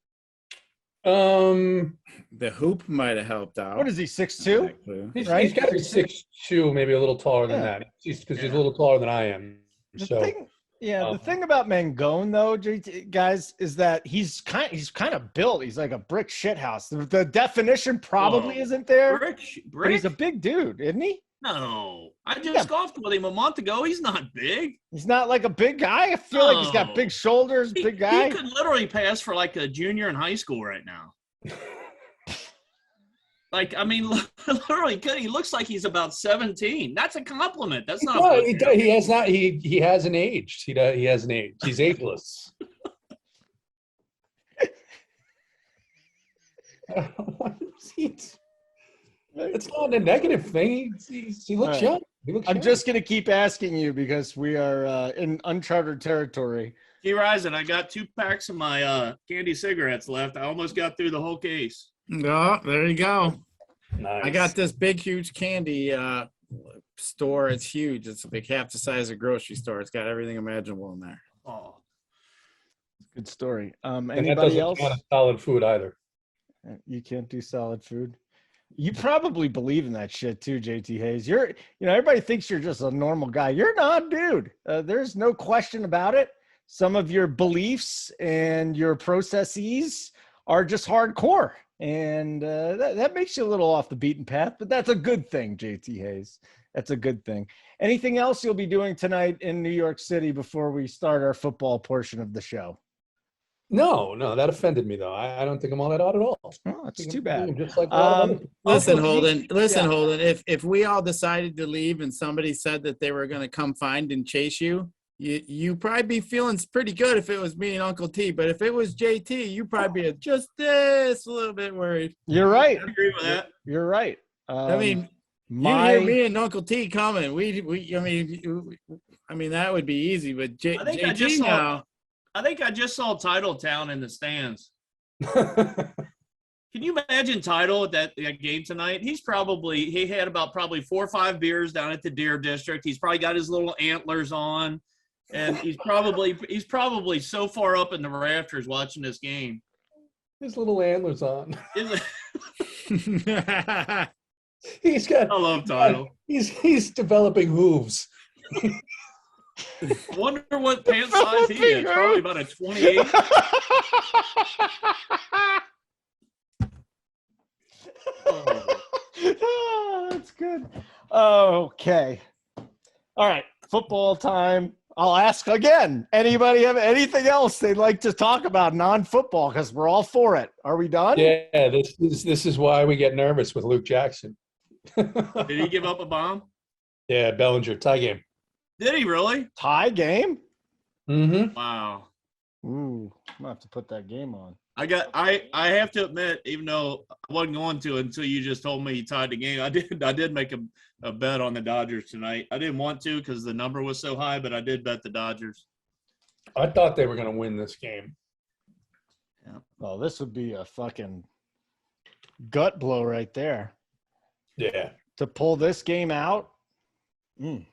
The Hoop might have helped out. What is he, 6'2"? He's got to be 6'2", maybe a little taller than that. Because he's a little taller than I am. The thing about Mangone though, JT, guys, is that he's kind of built. He's like a brick shithouse. The definition probably isn't there. Brick? But he's a big dude, isn't he? No, I just golfed with him a month ago. He's not big. He's not like a big guy. I feel like he's got big shoulders, big guy. He could literally pass for like a junior in high school right now. Like, I mean, literally, he looks like he's about 17. That's a compliment. That's not. No, he has not. He hasn't aged. He hasn't aged. He's ageless. It's not a negative thing. He looks young. I'm just going to keep asking you because we are in uncharted territory. G-Rizen, I got 2 packs of my candy cigarettes left. I almost got through the whole case. Oh, there you go. Nice. I got this big, huge candy store. It's huge. It's like half the size of a grocery store. It's got everything imaginable in there. Oh, Good story. And that Anybody doesn't else? count as solid food either. You can't do solid food. You probably believe in that shit too, JT Hayes. Everybody thinks you're just a normal guy. You're not, dude. There's no question about it. Some of your beliefs and your processes are just hardcore. And that makes you a little off the beaten path, but that's a good thing, JT Hayes. That's a good thing. Anything else you'll be doing tonight in New York City before we start our football portion of the show? No, that offended me though. I don't think I'm all that odd at all. Oh, that's too bad. Just like a lot of other people. Listen, Uncle Holden. G- Listen, yeah. Holden. If we all decided to leave and somebody said that they were going to come find and chase you, you probably be feeling pretty good if it was me and Uncle T. But if it was JT, you probably be just this a little bit worried. You're right. I agree with that. You're right. I mean, you hear me and Uncle T coming. I mean, that would be easy. But I think JT now. I think I just saw Titletown in the stands. Can you imagine Title at that game tonight? He had about probably 4 or 5 beers down at the Deer District. He's probably got his little antlers on, and he's probably so far up in the rafters watching this game. His little antlers on. I He's got. love Title. He's developing hooves. I wonder what pant size he is. Probably about a 28. Oh, that's good. Okay. All right. Football time. I'll ask again. Anybody have anything else they'd like to talk about non-football? Because we're all for it. Are we done? Yeah, this is why we get nervous with Luke Jackson. Did he give up a bomb? Yeah, Bellinger tie game. Did he really? Tie game? Mm-hmm. Wow. Ooh, I'm gonna have to put that game on. I have to admit, even though I wasn't going to until you just told me he tied the game, I did make a bet on the Dodgers tonight. I didn't want to because the number was so high, but I did bet the Dodgers. I thought they were going to win this game. Yeah. Oh, this would be a fucking gut blow right there. Yeah. To pull this game out. Hey,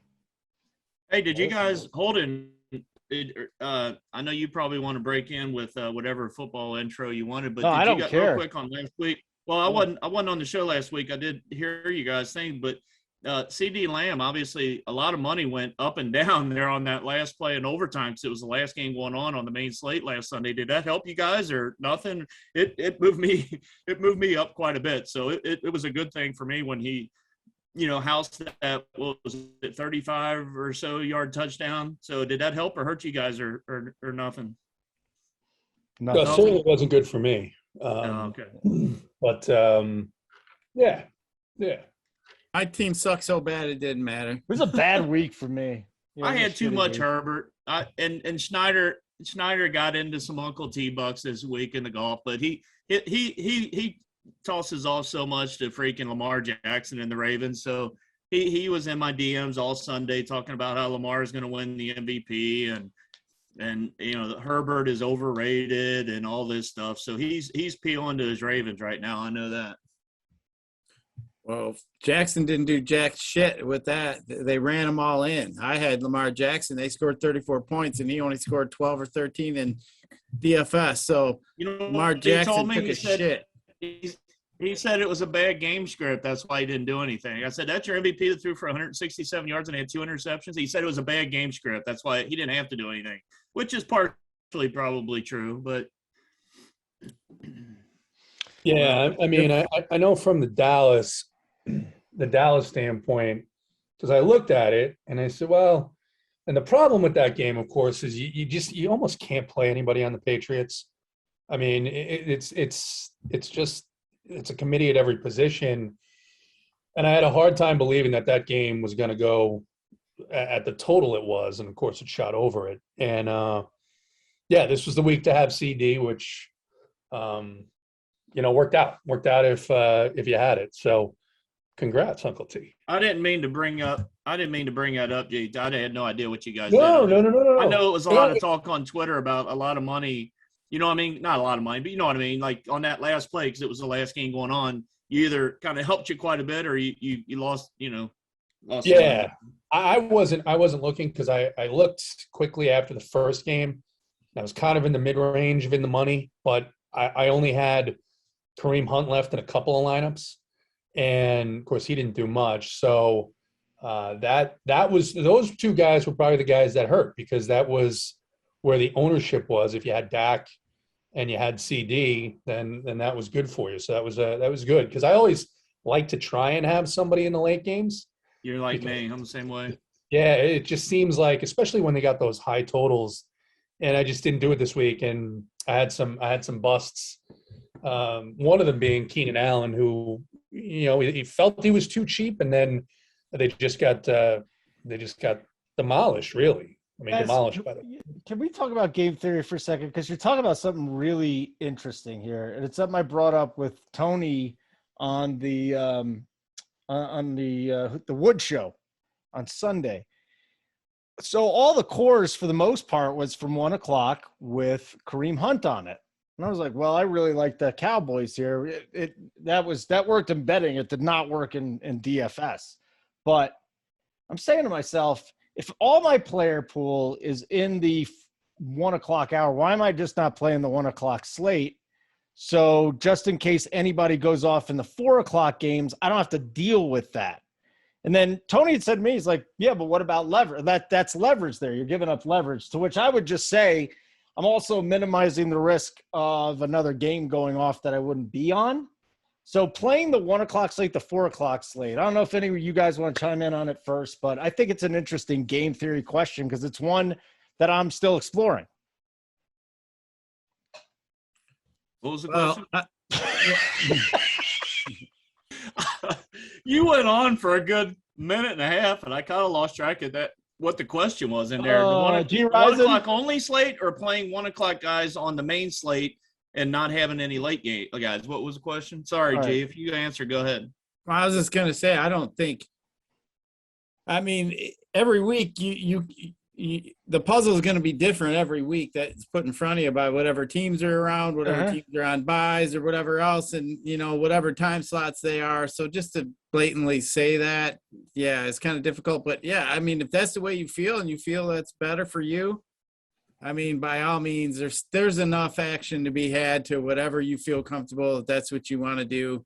did you guys, Holden, I know you probably want to break in with whatever football intro you wanted, but No, I don't care. Real quick on last week. Well, I wasn't on the show last week. I did hear you guys saying, but CD Lamb, obviously a lot of money went up and down there on that last play in overtime because it was the last game going on the main slate last Sunday. Did that help you guys or nothing? It moved me up quite a bit. So it was a good thing for me when he, housed that, what was it, 35 or so yard touchdown. So did that help or hurt you guys or nothing? No, No, certainly it wasn't good for me. Okay. But yeah. My team sucked so bad it didn't matter. it was a bad week for me. I had too much week. Herbert. And Schneider got into some Uncle T bucks this week in the golf, but he tosses off so much to freaking Lamar Jackson and the Ravens. So he was in my DMs all Sunday talking about how Lamar is going to win the MVP and Herbert is overrated and all this stuff. So he's peeling to his Ravens right now. I know that. Well, Jackson didn't do jack shit with that. They ran them all in. I had Lamar Jackson. They scored 34 points, and he only scored 12 or 13 in DFS. So Lamar Jackson took a shit. He said it was a bad game script. That's why he didn't do anything. I said, that's your MVP that threw for 167 yards and had 2 interceptions. He said it was a bad game script. That's why he didn't have to do anything, which is partially probably true. But Yeah, I mean, I know from the Dallas standpoint, because I looked at it and I said, well, and the problem with that game, of course, is you almost can't play anybody on the Patriots. I mean, it's just it's a committee at every position. And I had a hard time believing that game was going to go at the total it was. And of course it shot over it. And this was the week to have CD, which, worked out if you had it. So congrats, Uncle T. I didn't mean to bring that up, G. I had no idea what you guys No. did. I know it was a lot of talk on Twitter about a lot of money. You know what I mean? Not a lot of money, but you know what I mean? Like on that last play, because it was the last game going on, you either kind of helped you quite a bit or you lost, lost. Yeah. I wasn't looking because I looked quickly after the first game. I was kind of in the mid-range of in the money, but I only had Kareem Hunt left in a couple of lineups. And of course he didn't do much. So that was, those two guys were probably the guys that hurt, because that was where the ownership was. If you had Dak and you had CD, then that was good for you. So that was good, because I always like to try and have somebody in the late games. You're like me. I'm the same way. Yeah, it just seems like, especially when they got those high totals, and I just didn't do it this week. And I had some busts. One of them being Keenan Allen, who, he felt he was too cheap, and then they just got demolished, really. I mean, demolished by them. Can we talk about game theory for a second? Because you're talking about something really interesting here, and it's something I brought up with Tony on the Wood Show on Sunday. So all the cores for the most part was from 1 o'clock with Kareem Hunt on it. And I was like, well, I really like the Cowboys here. That worked in betting. It did not work in DFS. But I'm saying to myself, if all my player pool is in the 1 o'clock hour, why am I just not playing the 1 o'clock slate? So just in case anybody goes off in the 4 o'clock games, I don't have to deal with that. And then Tony had said to me, he's like, yeah, but what about leverage? That's leverage there. You're giving up leverage, to which I would just say, I'm also minimizing the risk of another game going off that I wouldn't be on. So playing the 1 o'clock slate, the 4 o'clock slate, I don't know if any of you guys want to chime in on it first, but I think it's an interesting game theory question because it's one that I'm still exploring. What was the question? You went on for a good minute and a half, and I kind of lost track of that. What the question was in there? The 1 o'clock only slate, or playing 1 o'clock guys on the main slate and not having any late game guys? What was the question? Sorry, G. If you answer, go ahead. Well, I was just gonna say, I don't think. I mean, every week you the puzzle is going to be different every week that's put in front of you by whatever teams are around, whatever teams are on buys or whatever else, and whatever time slots they are. So just to blatantly say that, yeah, it's kind of difficult. But yeah, I mean, if that's the way you feel and you feel that's better for you, I mean, by all means, there's enough action to be had to whatever you feel comfortable, if that's what you want to do.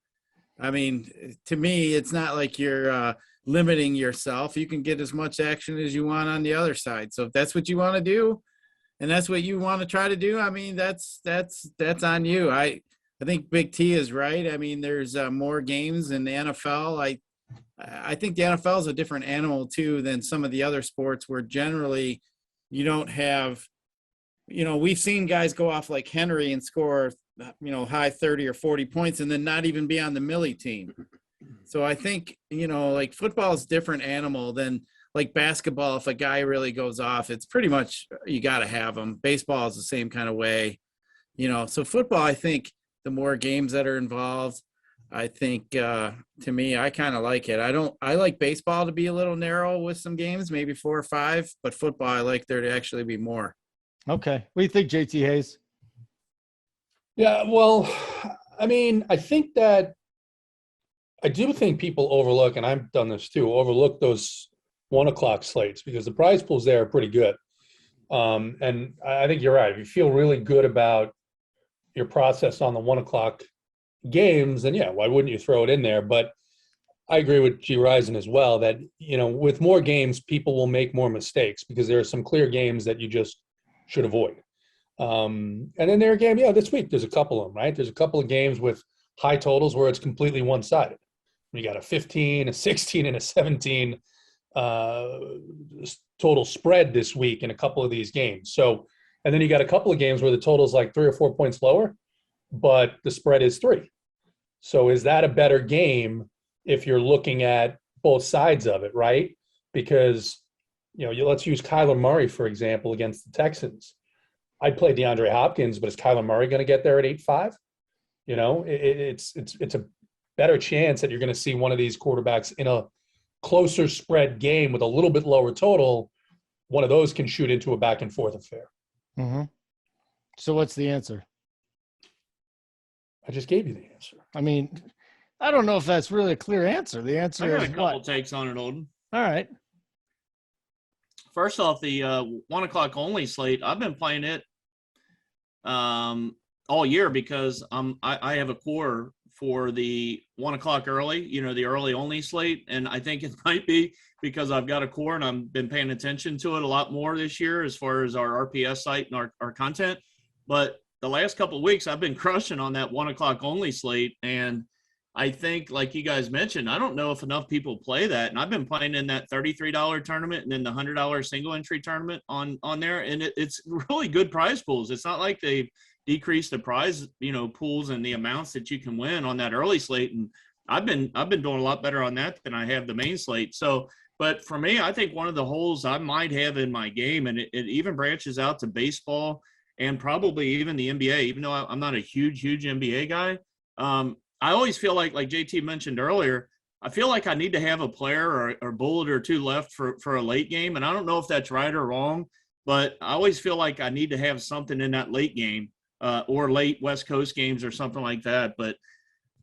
I mean, to me, it's not like you're limiting yourself. You can get as much action as you want on the other side. So if that's what you want to do, and that's what you want to try to do, I mean, that's on you. I think Big T is right. I mean, there's more games in the NFL. I think the NFL is a different animal too than some of the other sports, where generally you don't have, we've seen guys go off like Henry and score, high 30 or 40 points and then not even be on the Millie team. So I think, like football is a different animal than like basketball. If a guy really goes off, it's pretty much, you got to have him. Baseball is the same kind of way, so football, I think the more games that are involved, I think to me, I kind of like it. I like baseball to be a little narrow with some games, maybe 4 or 5, but football, I like there to actually be more. Okay. What do you think, JT Hayes? Yeah, well, I mean, I do think people overlook, and I've done this too, overlook those 1 o'clock slates because the prize pools there are pretty good. And I think you're right. If you feel really good about your process on the 1 o'clock games, then yeah, why wouldn't you throw it in there? But I agree with G-Rizen as well that, with more games, people will make more mistakes because there are some clear games that you just should avoid. And then there are games, this week there's a couple of them, right? There's a couple of games with high totals where it's completely one-sided. You got a 15, a 16, and a 17 total spread this week in a couple of these games. So, and then you got a couple of games where the total's like 3 or 4 points lower, but the spread is 3. So is that a better game if you're looking at both sides of it, right? Because, let's use Kyler Murray, for example, against the Texans. I'd play DeAndre Hopkins, but is Kyler Murray going to get there at 8.5? It's a better chance that you're going to see one of these quarterbacks in a closer spread game with a little bit lower total. One of those can shoot into a back and forth affair. Mm-hmm. So what's the answer? I just gave you the answer. I mean, I don't know if that's really a clear answer. The answer I got is a couple what? takes on it, Holden. All right. First off, the 1 o'clock only slate, I've been playing it all year because I have a core for the 1 o'clock early, the early only slate. And I think it might be because I've got a core and I've been paying attention to it a lot more this year as far as our RPS site and our content. But the last couple of weeks I've been crushing on that 1 o'clock only slate. And I think, like you guys mentioned, I don't know if enough people play that. And I've been playing in that $33 tournament and then the $100 single entry tournament on there. And it's really good prize pools. It's not like they decreased the prize, pools and the amounts that you can win on that early slate. And I've been doing a lot better on that than I have the main slate. So, but for me, I think one of the holes I might have in my game, and it even branches out to baseball and probably even the NBA, even though I'm not a huge NBA guy. I always feel like JT mentioned earlier, I feel like I need to have a player or bullet or two left for a late game. And I don't know if that's right or wrong, but I always feel like I need to have something in that late game or late West Coast games or something like that. But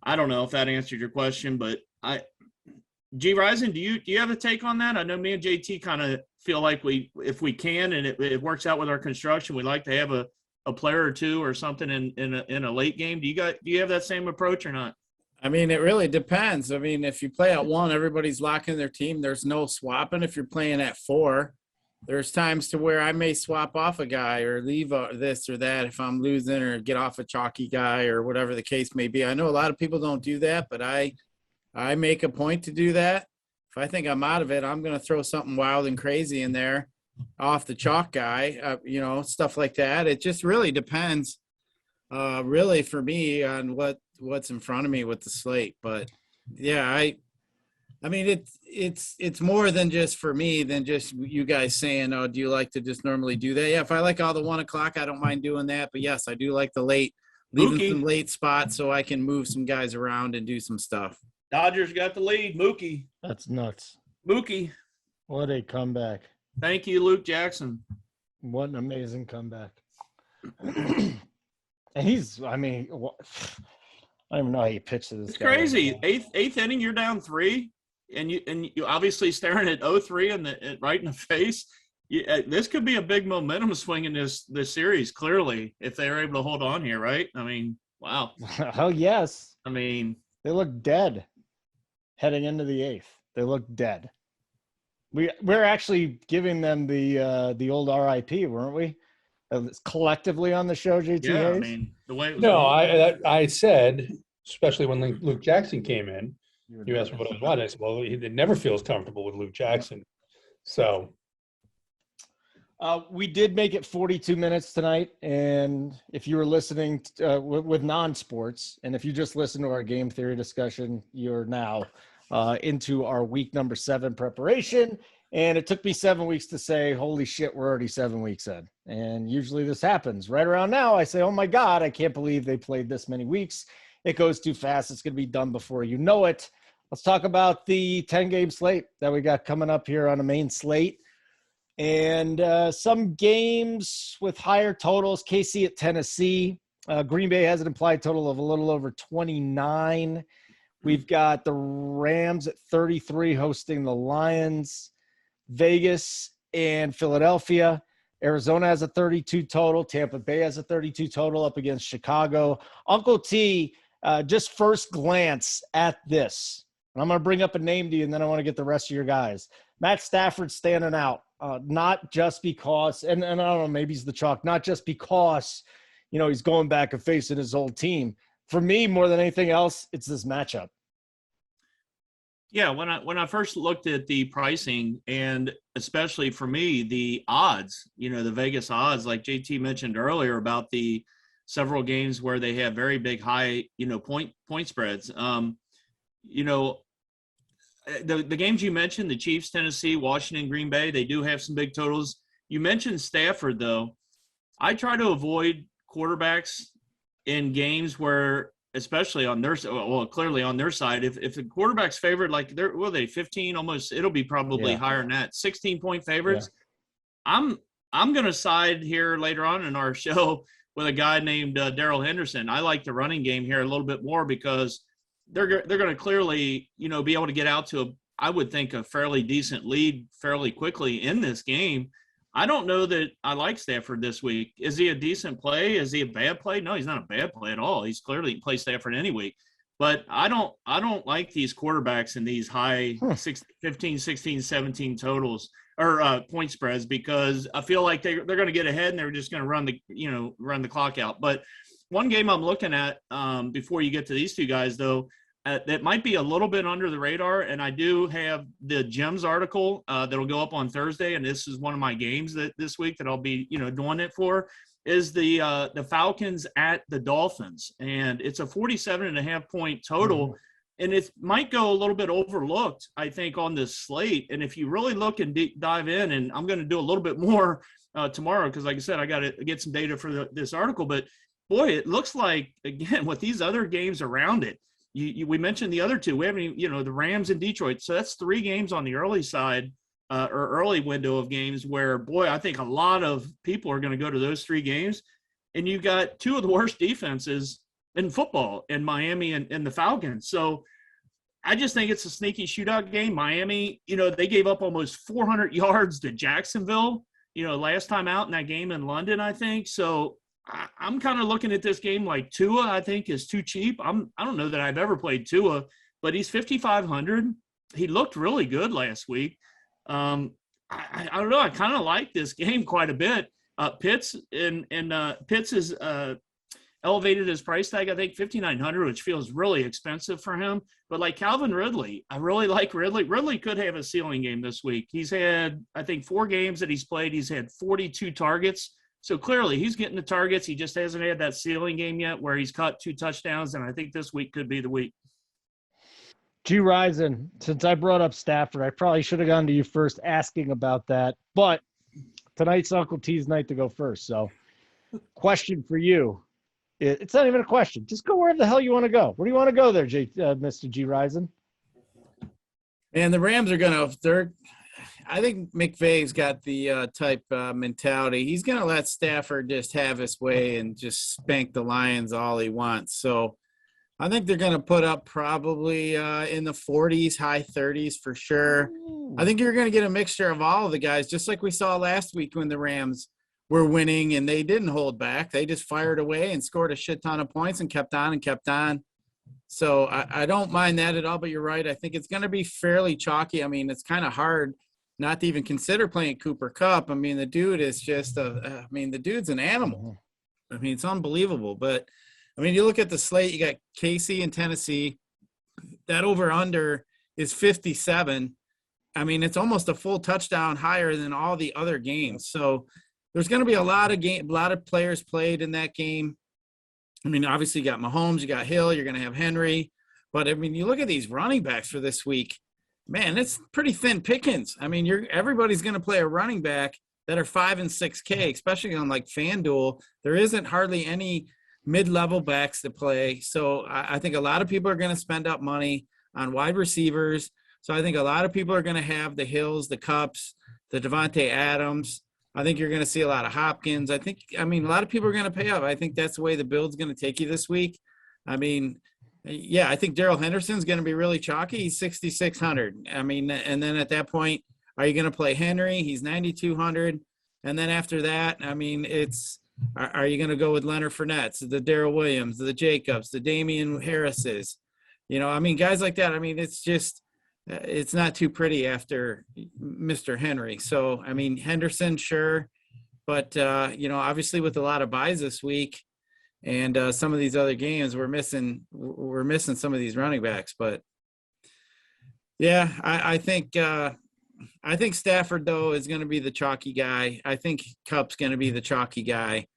I don't know if that answered your question, but G-Rizen, do you have a take on that? I know me and JT kind of feel like if we can, and it works out with our construction, we like to have a player or two or something in a late game. Do you have that same approach or not? I mean, it really depends. I mean, if you play at 1, everybody's locking their team. There's no swapping. If you're playing at 4, there's times to where I may swap off a guy or leave this or that if I'm losing, or get off a chalky guy or whatever the case may be. I know a lot of people don't do that, but I make a point to do that. If I think I'm out of it, I'm going to throw something wild and crazy in there off the chalk guy, stuff like that. It just really depends, really for me, on what's in front of me with the slate. But yeah, I mean, it's more than just for me than just you guys saying, oh, do you like to just normally do that? Yeah, if I like all the 1 o'clock, I don't mind doing that. But yes, I do like the leaving some late spots so I can move some guys around and do some stuff. Dodgers got the lead. Mookie. That's nuts. Mookie. What a comeback. Thank you, Luke Jackson. What an amazing comeback. And I don't even know how you pitch to this It's guy. crazy. Eighth inning, you're down 3, and you obviously staring at 0-3 right in the face. This could be a big momentum swing in this series, clearly, if they're able to hold on here, right? I mean, wow. Oh, yes. I mean, they look dead heading into the 8th. They look dead. We're actually giving them the old RIP, weren't we? Collectively on the show, JT yeah, Hayes? I mean, the way it was No, I said, especially when Luke Jackson came in, you asked me what I was watching. I said, well, he never feels comfortable with Luke Jackson. So we did make it 42 minutes tonight, and if you were listening with non-sports, and if you just listened to our game theory discussion, you're now into our week number 7 preparation. And it took me 7 weeks to say, holy shit, we're already 7 weeks in. And usually this happens. Right around now, I say, oh my God, I can't believe they played this many weeks. It goes too fast. It's going to be done before you know it. Let's talk about the 10-game slate that we got coming up here on the main slate. And some games with higher totals. KC at Tennessee. Green Bay has an implied total of a little over 29. We've got the Rams at 33 hosting the Lions. Vegas and Philadelphia. Arizona has a 32 total. Tampa Bay has a 32 total up against Chicago. Uncle T, just first glance at this. And I'm going to bring up a name to you, and then I want to get the rest of your guys. Matt Stafford standing out, not just because, and I don't know, maybe he's the chalk, not just because, he's going back and facing his old team. For me, more than anything else, it's this matchup. Yeah, when I first looked at the pricing, and especially for me, the odds, the Vegas odds, like JT mentioned earlier about the several games where they have very big, high, point spreads. The games you mentioned, the Chiefs, Tennessee, Washington, Green Bay, they do have some big totals. You mentioned Stafford, though. I try to avoid quarterbacks in games where, especially on their, clearly on their side, if the quarterback's favored, like they 15 almost, it'll be probably higher than that, 16-point favorites. Yeah. I'm going to side here later on in our show with a guy named Darrell Henderson. I like the running game here a little bit more because they're going to clearly, be able to get out to I would think a fairly decent lead fairly quickly in this game. I don't know that I like Stafford this week. Is he a decent play? Is he a bad play? No, he's not a bad play at all. He's clearly play Stafford any week. But I don't like these quarterbacks in these high 15, 16, 17 totals or point spreads because I feel like they're going to get ahead and they're just going to run the clock out. But one game I'm looking at before you get to these two guys, though, that might be a little bit under the radar, and I do have the Gems article that'll go up on Thursday, and this is one of my games this week that I'll be doing it for, is the Falcons at the Dolphins, and it's a 47.5 point total, and it might go a little bit overlooked, I think, on this slate. And if you really look and dive in, and I'm going to do a little bit more tomorrow because, like I said, I got to get some data for this article, but boy, it looks like, again, with these other games around it, we mentioned the other two. We haven't even, the Rams in Detroit. So that's 3 games on the early side or early window of games where, boy, I think a lot of people are going to go to those 3 games. And you've got 2 of the worst defenses in football in Miami and the Falcons. So I just think it's a sneaky shootout game. Miami, they gave up almost 400 yards to Jacksonville, last time out in that game in London, I think. So I'm kind of looking at this game like Tua, I think, is too cheap. I don't know that I've ever played Tua, but he's 5,500. He looked really good last week. I don't know. I kind of like this game quite a bit. Pitts Pitts is elevated his price tag, I think 5,900, which feels really expensive for him. But like Calvin Ridley, I really like Ridley. Ridley could have a ceiling game this week. He's had, I think, 4 games that he's played. He's had 42 targets. So clearly he's getting the targets. He just hasn't had that ceiling game yet where he's caught 2 touchdowns, and I think this week could be the week. G-Rizen, since I brought up Stafford, I probably should have gone to you first asking about that. But tonight's Uncle T's night to go first. So question for you. It's not even a question. Just go wherever the hell you want to go. Where do you want to go there, Mr. G-Rizen? And the Rams are going to – I think McVay's got the type mentality. He's going to let Stafford just have his way and just spank the Lions all he wants. So I think they're going to put up probably in the 40s, high 30s for sure. I think you're going to get a mixture of all of the guys, just like we saw last week when the Rams were winning and they didn't hold back. They just fired away and scored a shit ton of points and kept on and kept on. So I don't mind that at all, but you're right. I think it's going to be fairly chalky. I mean, it's kind of hard not to even consider playing Cooper Kupp. I mean, the dude is just the dude's an animal. I mean, it's unbelievable. But, I mean, you look at the slate, you got KC and Tennessee. That over-under is 57. I mean, it's almost a full touchdown higher than all the other games. So there's going to be a lot of players played in that game. I mean, obviously you got Mahomes, you got Hill, you're going to have Henry. But, I mean, you look at these running backs for this week. Man, it's pretty thin pickings. I mean, everybody's going to play a running back that are 5 and 6K, especially on like FanDuel. There isn't hardly any mid-level backs to play. So I think a lot of people are going to spend up money on wide receivers. So I think a lot of people are going to have the Hills, the Kupps, the Devontae Adams. I think you're going to see a lot of Hopkins. A lot of people are going to pay up. I think that's the way the build's going to take you this week. I mean, yeah, I think Darrell Henderson's going to be really chalky. He's 6,600. I mean, and then at that point, are you going to play Henry? He's 9,200. And then after that, I mean, are you going to go with Leonard Fournette, the Darrell Williams, the Jacobs, the Damian Harrises? I mean, guys like that. I mean, it's not too pretty after Mr. Henry. So, I mean, Henderson, sure. But, obviously with a lot of buys this week, and some of these other games, we're missing some of these running backs. But yeah, I think Stafford though is going to be the chalky guy. I think Kupp's going to be the chalky guy.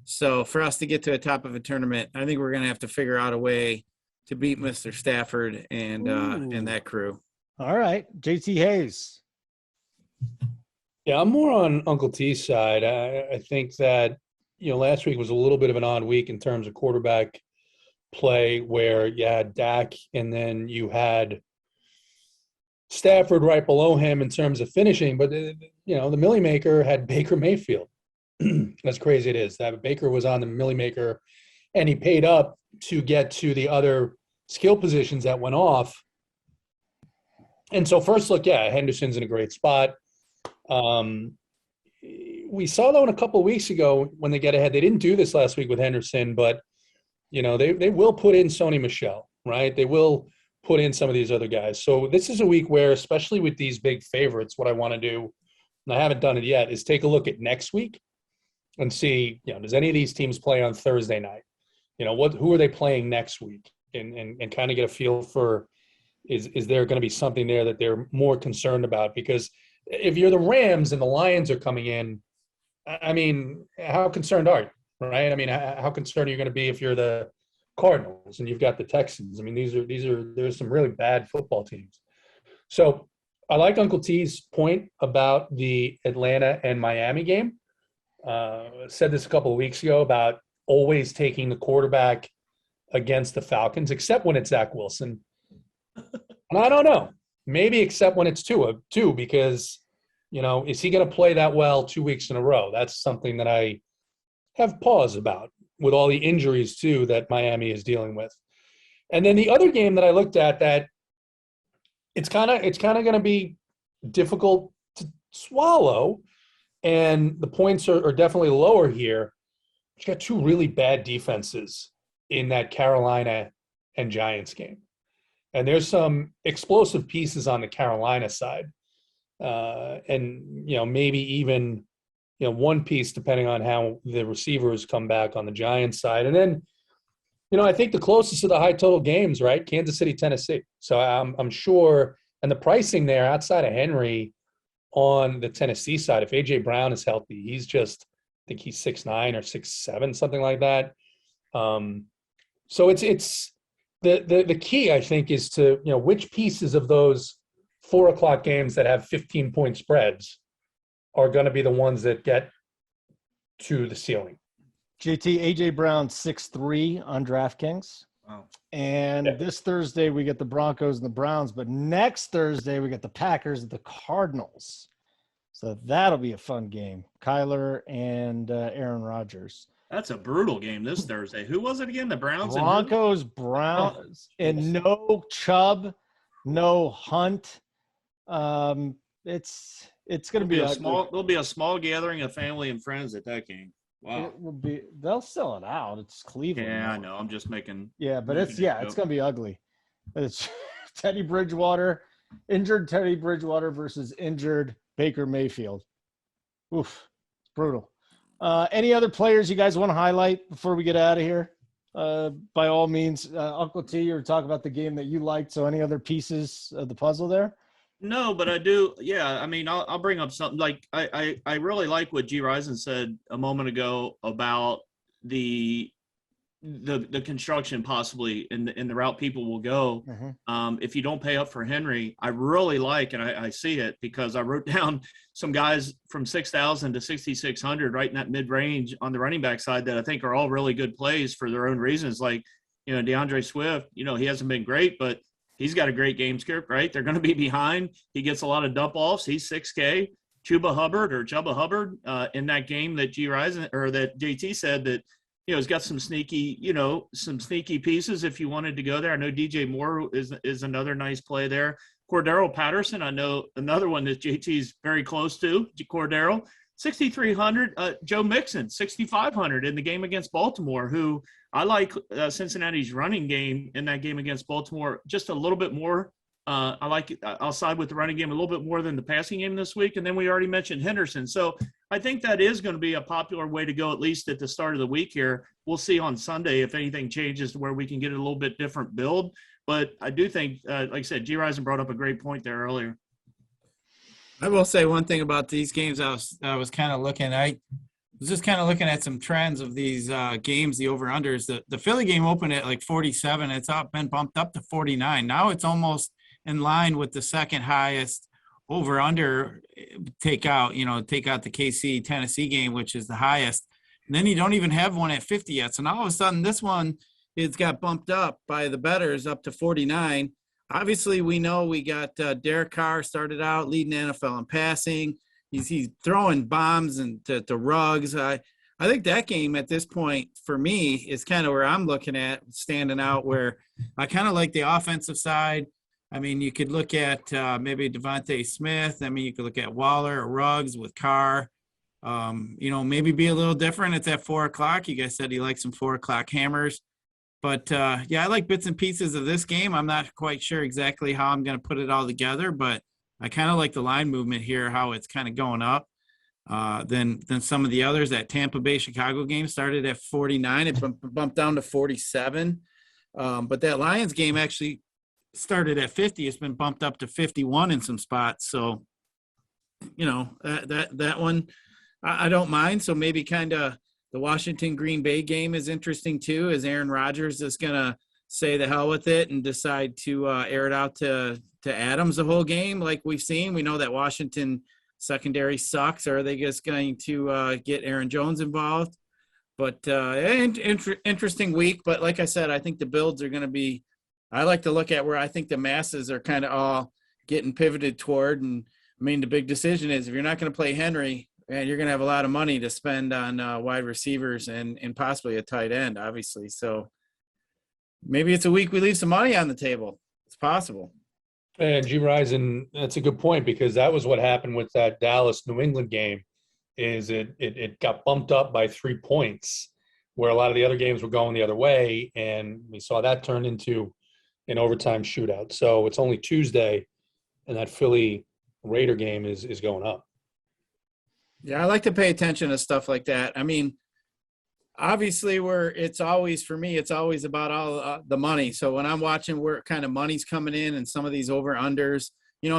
So for us to get to the top of a tournament, I think we're going to have to figure out a way to beat Mr. Stafford and that crew. All right, JT Hayes. Yeah, I'm more on Uncle T's side. I think that, last week was a little bit of an odd week in terms of quarterback play, where you had Dak and then you had Stafford right below him in terms of finishing. But, the Millie Maker had Baker Mayfield. As crazy it is. That Baker was on the Millie Maker and he paid up to get to the other skill positions that went off. And so first look, Henderson's in a great spot. We saw though a couple of weeks ago when they get ahead, they didn't do this last week with Henderson, but they will put in Sony Michel, right? They will put in some of these other guys. So this is a week where, especially with these big favorites, what I want to do, and I haven't done it yet, is take a look at next week and see, does any of these teams play on Thursday night? Who are they playing next week? And kind of get a feel for, is there going to be something there that they're more concerned about? Because if you're the Rams and the Lions are coming in, I mean, how concerned are you, right? I mean, how concerned are you going to be if you're the Cardinals and you've got the Texans? I mean, there's some really bad football teams. So I like Uncle T's point about the Atlanta and Miami game. Said this a couple of weeks ago about always taking the quarterback against the Falcons, except when it's Zach Wilson. And I don't know, maybe except when it's Tua, because, is he going to play that well 2 weeks in a row? That's something that I have pause about with all the injuries too that Miami is dealing with. And then the other game that I looked at that it's kind of going to be difficult to swallow, and the points are definitely lower here. You got two really bad defenses in that Carolina and Giants game. And there's some explosive pieces on the Carolina side. And, maybe even, one piece depending on how the receivers come back on the Giants side. And then, I think the closest to the high total games, right? Kansas City, Tennessee. So I'm sure, and the pricing there outside of Henry on the Tennessee side, if A.J. Brown is healthy, he's just, I think he's 6'9" or 6'7", something like that. So it's the key, I think, is to, which pieces of those 4 o'clock games that have 15-point spreads are going to be the ones that get to the ceiling. JT, A.J. Brown 6'3" on DraftKings. Wow. And this Thursday we get the Broncos and the Browns, but next Thursday we get the Packers and the Cardinals. So that'll be a fun game. Kyler and Aaron Rodgers. That's a brutal game this Thursday. Who was it again? The Browns? Broncos, Browns, and no Chubb, no Hunt. It's going to be a small. There'll be a small gathering of family and friends at that game. Wow. It will be. They'll sell it out. It's Cleveland. Yeah, I know. I'm just making. Yeah, but it's going to be ugly. It's Teddy Bridgewater, injured Teddy Bridgewater versus injured Baker Mayfield. Oof, it's brutal. Any other players you guys want to highlight before we get out of here? By all means, Uncle T, you were talking about the game that you liked. So any other pieces of the puzzle there? No, but I do. Yeah, I mean, I'll bring up something like I really like what G-Rizen said a moment ago about the construction possibly in the route people will go. Mm-hmm. If you don't pay up for Henry, I really like, and I see it because I wrote down some guys from 6,000 to 6,600 right in that mid-range on the running back side that I think are all really good plays for their own reasons. Like, DeAndre Swift, he hasn't been great, but he's got a great game script, right? They're going to be behind. He gets a lot of dump offs. He's 6K. Chubba Hubbard in that game that G-Rizen or that JT said that, he's got some sneaky pieces if you wanted to go there. I know DJ Moore is another nice play there. Cordero Patterson, I know another one that JT's very close to. Cordero, 6,300. Joe Mixon, 6,500 in the game against Baltimore, who I like Cincinnati's running game in that game against Baltimore just a little bit more. I like it. I'll side with the running game a little bit more than the passing game this week. And then we already mentioned Henderson. So I think that is going to be a popular way to go, at least at the start of the week here. We'll see on Sunday if anything changes to where we can get a little bit different build. But I do think, like I said, G-Rizen brought up a great point there earlier. I will say one thing about these games. I was kind of looking. was just kind of looking at some trends of these games, the over-unders. The Philly game opened at like 47. It's been bumped up to 49. Now it's almost in line with the second highest over-under. Take out the KC Tennessee game, which is the highest. And then you don't even have one at 50 yet. So now all of a sudden this one it's got bumped up by the bettors up to 49. Obviously, we know we got Derek Carr started out leading the NFL in passing. He's throwing bombs and to Ruggs. I think that game at this point for me is kind of where I'm looking at standing out, where I kind of like the offensive side. I mean, you could look at maybe Devontae Smith. I mean, you could look at Waller or Ruggs with Carr. Maybe be a little different. It's at 4:00. You guys said you like some 4:00 hammers. But, I like bits and pieces of this game. I'm not quite sure exactly how I'm going to put it all together, but I kind of like the line movement here, how it's kind of going up. Then some of the others. That Tampa Bay Chicago game started at 49. It bumped down to 47. But that Lions game actually started at 50. It's been bumped up to 51 in some spots. So, that one I don't mind. So maybe kind of the Washington Green Bay game is interesting too, as Aaron Rodgers is going to say the hell with it and decide to air it out to Adams the whole game. Like we've seen, we know that Washington secondary sucks. Or are they just going to get Aaron Jones involved? But interesting week. But like I said, I think the builds are going to be, I like to look at where I think the masses are kind of all getting pivoted toward. And I mean, the big decision is if you're not going to play Henry, and you're going to have a lot of money to spend on wide receivers and possibly a tight end, obviously. So maybe it's a week we leave some money on the table. It's possible. And G-Rizen, that's a good point, because that was what happened with that Dallas-New England game, is it got bumped up by 3 points, where a lot of the other games were going the other way, and we saw that turn into an overtime shootout. So it's only Tuesday, and that Philly Raider game is going up. Yeah, I like to pay attention to stuff like that. I mean, obviously it's always about all the money. So when I'm watching where kind of money's coming in and some of these over-unders,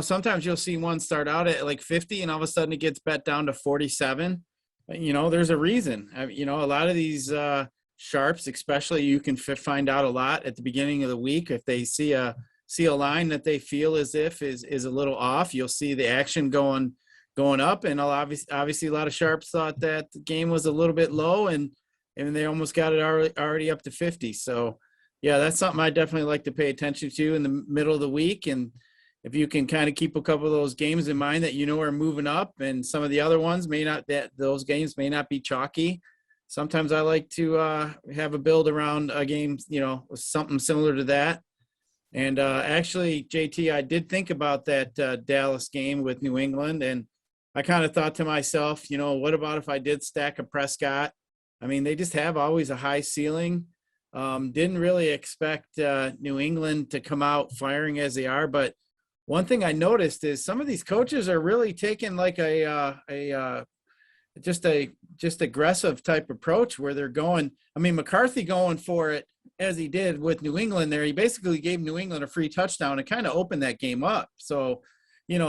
sometimes you'll see one start out at like 50 and all of a sudden it gets bet down to 47. There's a reason. A lot of these sharps, especially, you can find out a lot at the beginning of the week. If they see a line that they feel as if is a little off, you'll see the action going up, and obviously a lot of sharps thought that the game was a little bit low, and they almost got it already up to 50. So, yeah, that's something I definitely like to pay attention to in the middle of the week. And if you can kind of keep a couple of those games in mind that are moving up, and some of the other ones those games may not be chalky. Sometimes I like to have a build around a game, something similar to that. And actually, JT, I did think about that Dallas game with New England, and I kind of thought to myself, what about if I did stack a Prescott? I mean, they just have always a high ceiling. Didn't really expect New England to come out firing as they are. But one thing I noticed is some of these coaches are really taking like just aggressive type approach where they're going. I mean, McCarthy going for it as he did with New England there. He basically gave New England a free touchdown and kind of opened that game up. So,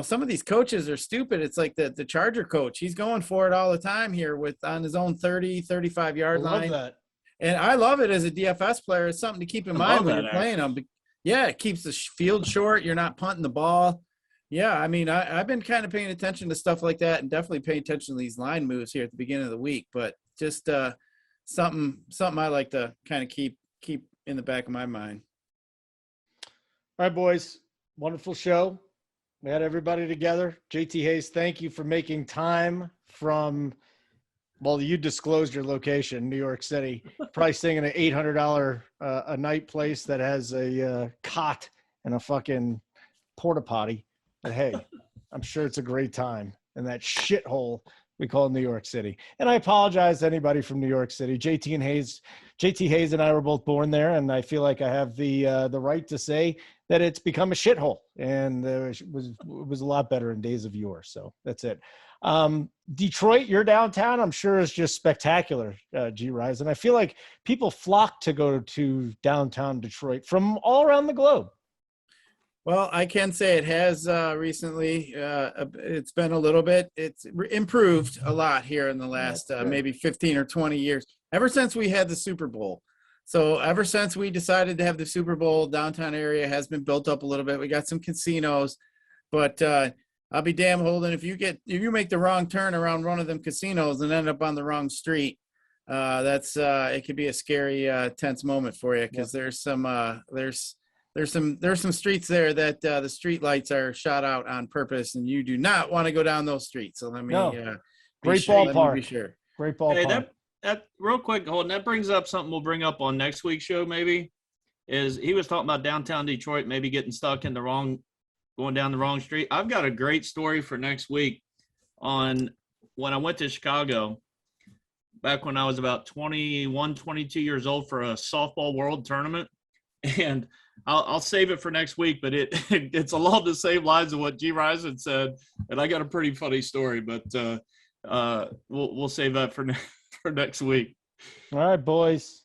some of these coaches are stupid. It's like the Charger coach. He's going for it all the time here on his own 30, 35-yard line. I love that. And I love it as a DFS player. It's something to keep in mind when you're playing them. Yeah, it keeps the field short. You're not punting the ball. Yeah, I mean, I've been kind of paying attention to stuff like that, and definitely paying attention to these line moves here at the beginning of the week. But just something I like to kind of keep in the back of my mind. All right, boys. Wonderful show. We had everybody together. JT Hayes, thank you for making time from, well, you disclosed your location, New York City. Probably staying in an $800 a night place that has a cot and a fucking porta potty. But hey, I'm sure it's a great time in that shithole we call New York City. And I apologize to anybody from New York City. JT Hayes and I were both born there, and I feel like I have the right to say that it's become a shithole, and it was a lot better in days of yore. So that's it. Detroit, your downtown, I'm sure is just spectacular, G-Rizen. I feel like people flock to go to downtown Detroit from all around the globe. Well, I can say it has recently. It's been a little bit. It's improved a lot here in the last maybe 15 or 20 years, ever since we had the Super Bowl. So ever since we decided to have the Super Bowl, downtown area has been built up a little bit. We got some casinos, but I'll be damn, Holden, if you make the wrong turn around one of them casinos and end up on the wrong street, it could be a scary, tense moment for you, because there's some streets there that the street lights are shot out on purpose, and you do not want to go down those streets. So let me great ballpark. Be sure. Great ballpark. Hey, that real quick, Holden, that brings up something we'll bring up on next week's show. Maybe is he was talking about downtown Detroit maybe getting stuck in going down the wrong street. I've got a great story for next week on when I went to Chicago back when I was about 21, 22 years old for a softball world tournament. And I'll save it for next week, but it's along the same lines of what G-Rizen said. And I got a pretty funny story, but we'll save that for next week. All right, boys.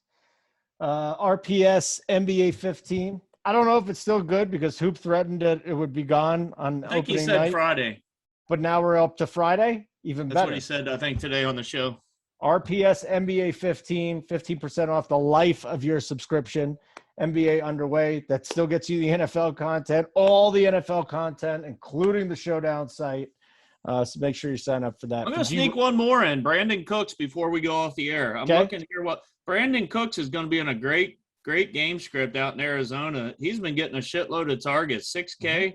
RPS NBA 15. I don't know if it's still good because Hoop threatened that it would be gone on opening night. I think he said Friday. But now we're up to Friday? Even better. That's what he said, I think, today on the show. RPS NBA 15, 15% off the life of your subscription. NBA underway. That still gets you the NFL content, all the NFL content, including the Showdown site. So make sure you sign up for that. I'm going to sneak one more in. Brandon Cooks before we go off the air. I'm looking here. What Brandon Cooks is going to be in a great game script out in Arizona. He's been getting a shitload of targets, 6K.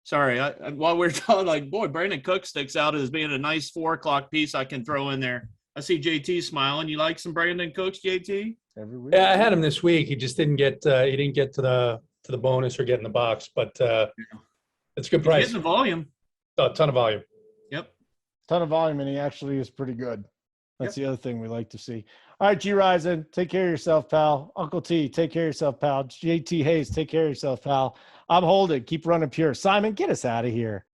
Sorry, while we're talking, boy, Brandon Cooks sticks out as being a nice 4 o'clock piece I can throw in there. I see JT smiling. You like some Brandon Cooks, JT? Every week. Yeah, I had him this week. He just didn't get. He didn't get to the bonus or get in the box, but it's a good price. He's getting the volume. A ton of volume. Yep. Ton of volume, and he actually is pretty good. That's the other thing we like to see. All right, G-Rizen, take care of yourself, pal. Uncle T, take care of yourself, pal. JT Hayes, take care of yourself, pal. I'm Holden. Keep running pure. Simon, get us out of here.